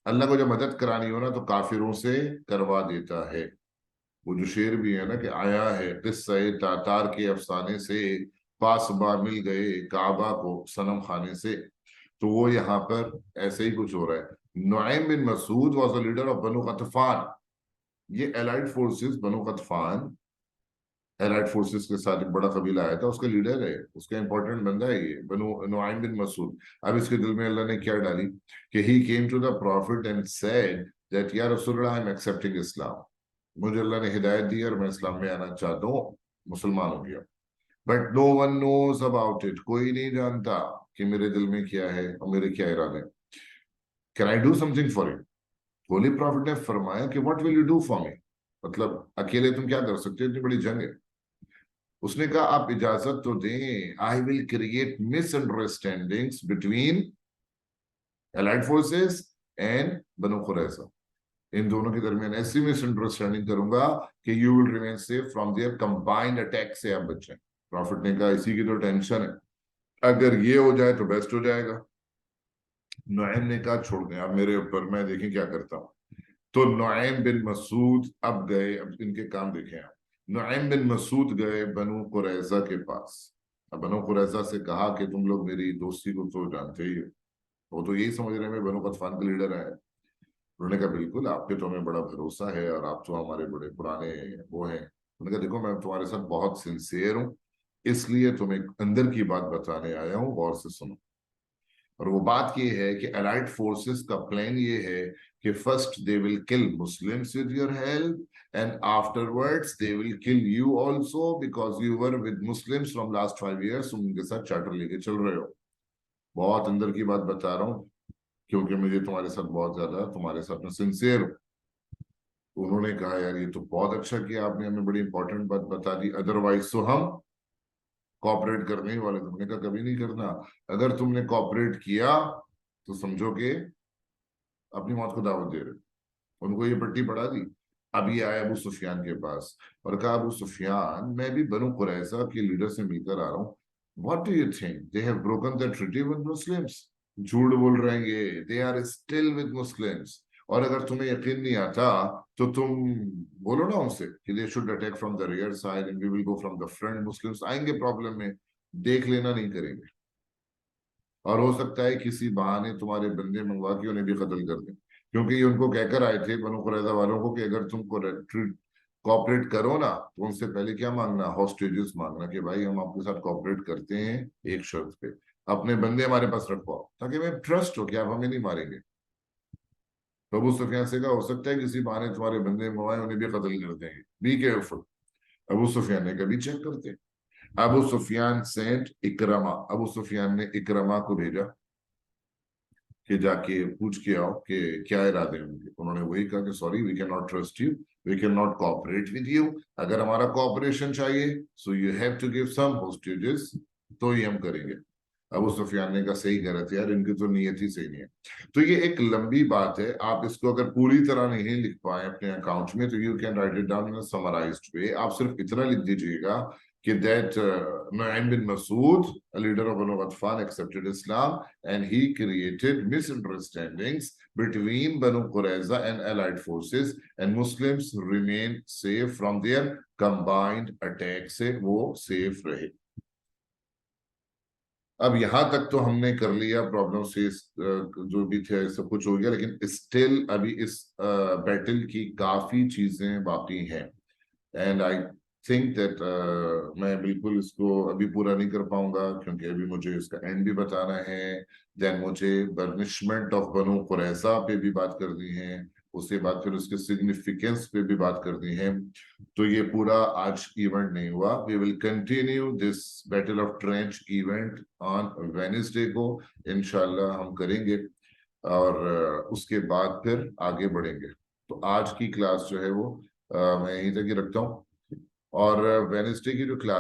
अल्लाह को जब मदद करानी हो ना तो काफिरों से करवा देता है। वो जो शेर भी है ना कि आया है किस्सा तातार के अफसाने से, पासबा मिल गए काबा को सनम खाने से। तो वो यहाँ पर ऐसे ही कुछ हो रहा है। नुआइम बिन मसूद was the leader of Banu Ghatafan. ये एलाइड फोर्सेस, बनु गतफान एलाइड फोर्सेस के साथ एक बड़ा कबीला आया था, उसका लीडर है, उसका इंपॉर्टेंट बंदा है ये बनु नुआइम बिन मसूद। अब इसके दिल में अल्लाह ने क्या डाली कि he came to the prophet and said that या रसूल अल्लाह, आई एम एक्सेप्टिंग इस्लाम। मुझे अल्लाह ने हिदायत दी और मैं इस्लाम में आना चाहता हूँ, मुसलमान हो गया। But no one knows about it, कोई नहीं जानता कि मेरे दिल में क्या है और मेरे क्या इरादे हैं। Can I do something for you? Holy prophet ने फरमाया कि what will you do for me, मतलब अकेले तुम क्या कर सकते हो, इतनी बड़ी जंग है। उसने कहा आप इजाजत तो दें, I will create misunderstandings between allied forces and Banu Qurayza. इन दोनों के दरमियान ऐसी मिसअंडरस्टैंडिंग करूंगा कि you will remain safe from their combined attack से आप बचें। प्रॉफिट ने कहा इसी की तो टेंशन है, अगर ये हो जाए तो बेस्ट हो जाएगा। नुआइम ने कहा छोड़ दें आप मेरे ऊपर, मैं देखें क्या करता हूँ। तो नुआइम बिन मसूद अब गए, अब इनके काम देखें आप। नुआइम बिन मसूद गए बनु कुरैजा के पास। अब बनु कुरैजा से कहा कि तुम लोग मेरी दोस्ती को तो जानते ही हो, वो तो यही समझ रहे हैं मैं बनु गतफान का लीडर है। उन्होंने कहा बिल्कुल, आप पे तो हमें बड़ा भरोसा है और आप तो हमारे बड़े पुराने वो हैं। उन्होंने कहा देखो मैं तुम्हारे साथ बहुत सिंसियर हूँ, इसलिए तुम्हें अंदर की बात बताने आया हूँ, गौर से सुनो। और वो बात ये है कि अलाइड फोर्सेस का प्लान ये है कि first they will kill Muslims with your help and afterwards they will kill you also because you were with Muslims from last 5 years, तुम उनके साथ चार्टर लेके चल रहे हो। बहुत अंदर की बात बता रहा हूँ क्योंकि मुझे तुम्हारे साथ बहुत ज्यादा, तुम्हारे साथ मैं सिंसियर हूँ। उन्होंने कहा यार ये तो बहुत अच्छा किया आपने, हमें बड़ी इंपॉर्टेंट बात बता दी, अदरवाइज तो हम कॉपरेट करने ही वाले। तुमने कहा कभी नहीं करना, अगर तुमने कॉपरेट किया तो समझो कि अपनी मौत को दावत दे रहे हो। उनको ये पट्टी पढ़ा दी। अब ये आया अबू सुफियान के पास और कहा अबू सुफियान, मैं भी बनु कुरैजा के लीडर से मिलकर आ रहा हूँ, what do you think, they have broken the treaty with Muslims. झूठ बोल रहेंगे, they are still with Muslims. और अगर तुम्हें यकीन नहीं आता तो तुम बोलो ना उनसे कि they should attack from the rear side and we will go from the front. Muslims आएंगे प्रॉब्लम में, देख लेना नहीं करेंगे, और हो सकता है किसी बहाने तुम्हारे बंदे मंगवा के उन्हें भी कत्ल कर दें, क्योंकि ये उनको कहकर आए थे बनु कुरैजा वालों को कि अगर तुम कॉपरेट करो ना तो उनसे पहले क्या मांगना, हॉस्टेजेस मांगना, कि भाई हम आपके साथ कॉपरेट करते हैं एक शर्त पे, अपने बंदे हमारे पास रखवाओ ताकि हमें ट्रस्ट हो कि आप हमें नहीं मारेंगे। तो अबू सुफियान से कहा हो सकता है किसी बहाने तुम्हारे बंदे मंगवाए उन्हें भी कत्ल कर देंगे, बी केयरफुल। अबू सुफियान ने कभी चेक करते। अबू सुफियान सेंट इकरमा, अबू सुफियान ने इकरमा को भेजा कि जाके पूछ के आओ कि क्या इरादे हैं उनके। उन्होंने वही कहा कि sorry we can not trust you, we can not cooperate with you, अगर हमारा कोऑपरेशन चाहिए so you have to give some hostages, तो ही हम करेंगे। अबू सुफियान ने कहा सही कह रहे थे यार, इनकी तो नीयत ही सही नहीं है। तो ये एक लंबी बात है, आप इसको अगर पूरी तरह नहीं लिख पाए अपने अकाउंट में तो you can write it down in summarized way. आप सिर्फ इतना लिख दीजिएगा कि दैट नुआइम बिन मसूद a leader of Banu Ghatfan, accepted Islam, and he created misunderstandings between Banu Qurayza and allied forces, and Muslims remain safe from their combined attack से वो safe रहे. अब यहाँ तक तो हमने कर लिया, प्रॉब्लम से जो भी थे सब कुछ हो गया, लेकिन स्टिल अभी इस बैटल की काफी चीजें बाकी हैं. एंड आई थिंक दैट मैं बिल्कुल इसको अभी पूरा नहीं कर पाऊंगा, क्योंकि अभी मुझे इसका एंड भी बताना है. देन मुझे बर्निशमेंट ऑफ बनु कुरैजा पे भी बात करनी है, उसके बाद फिर उसके सिग्निफिकेंस पे भी बात करनी है. तो ये पूरा आज इवेंट नहीं हुआ. We will continue this battle of trench event on Wednesday को, इंशाल्लाह हम करेंगे, और उसके बाद फिर आगे बढ़ेंगे. तो आज की क्लास जो है वो मैं यहीं तक ही रखता हूँ, और वेडनेसडे की जो क्लास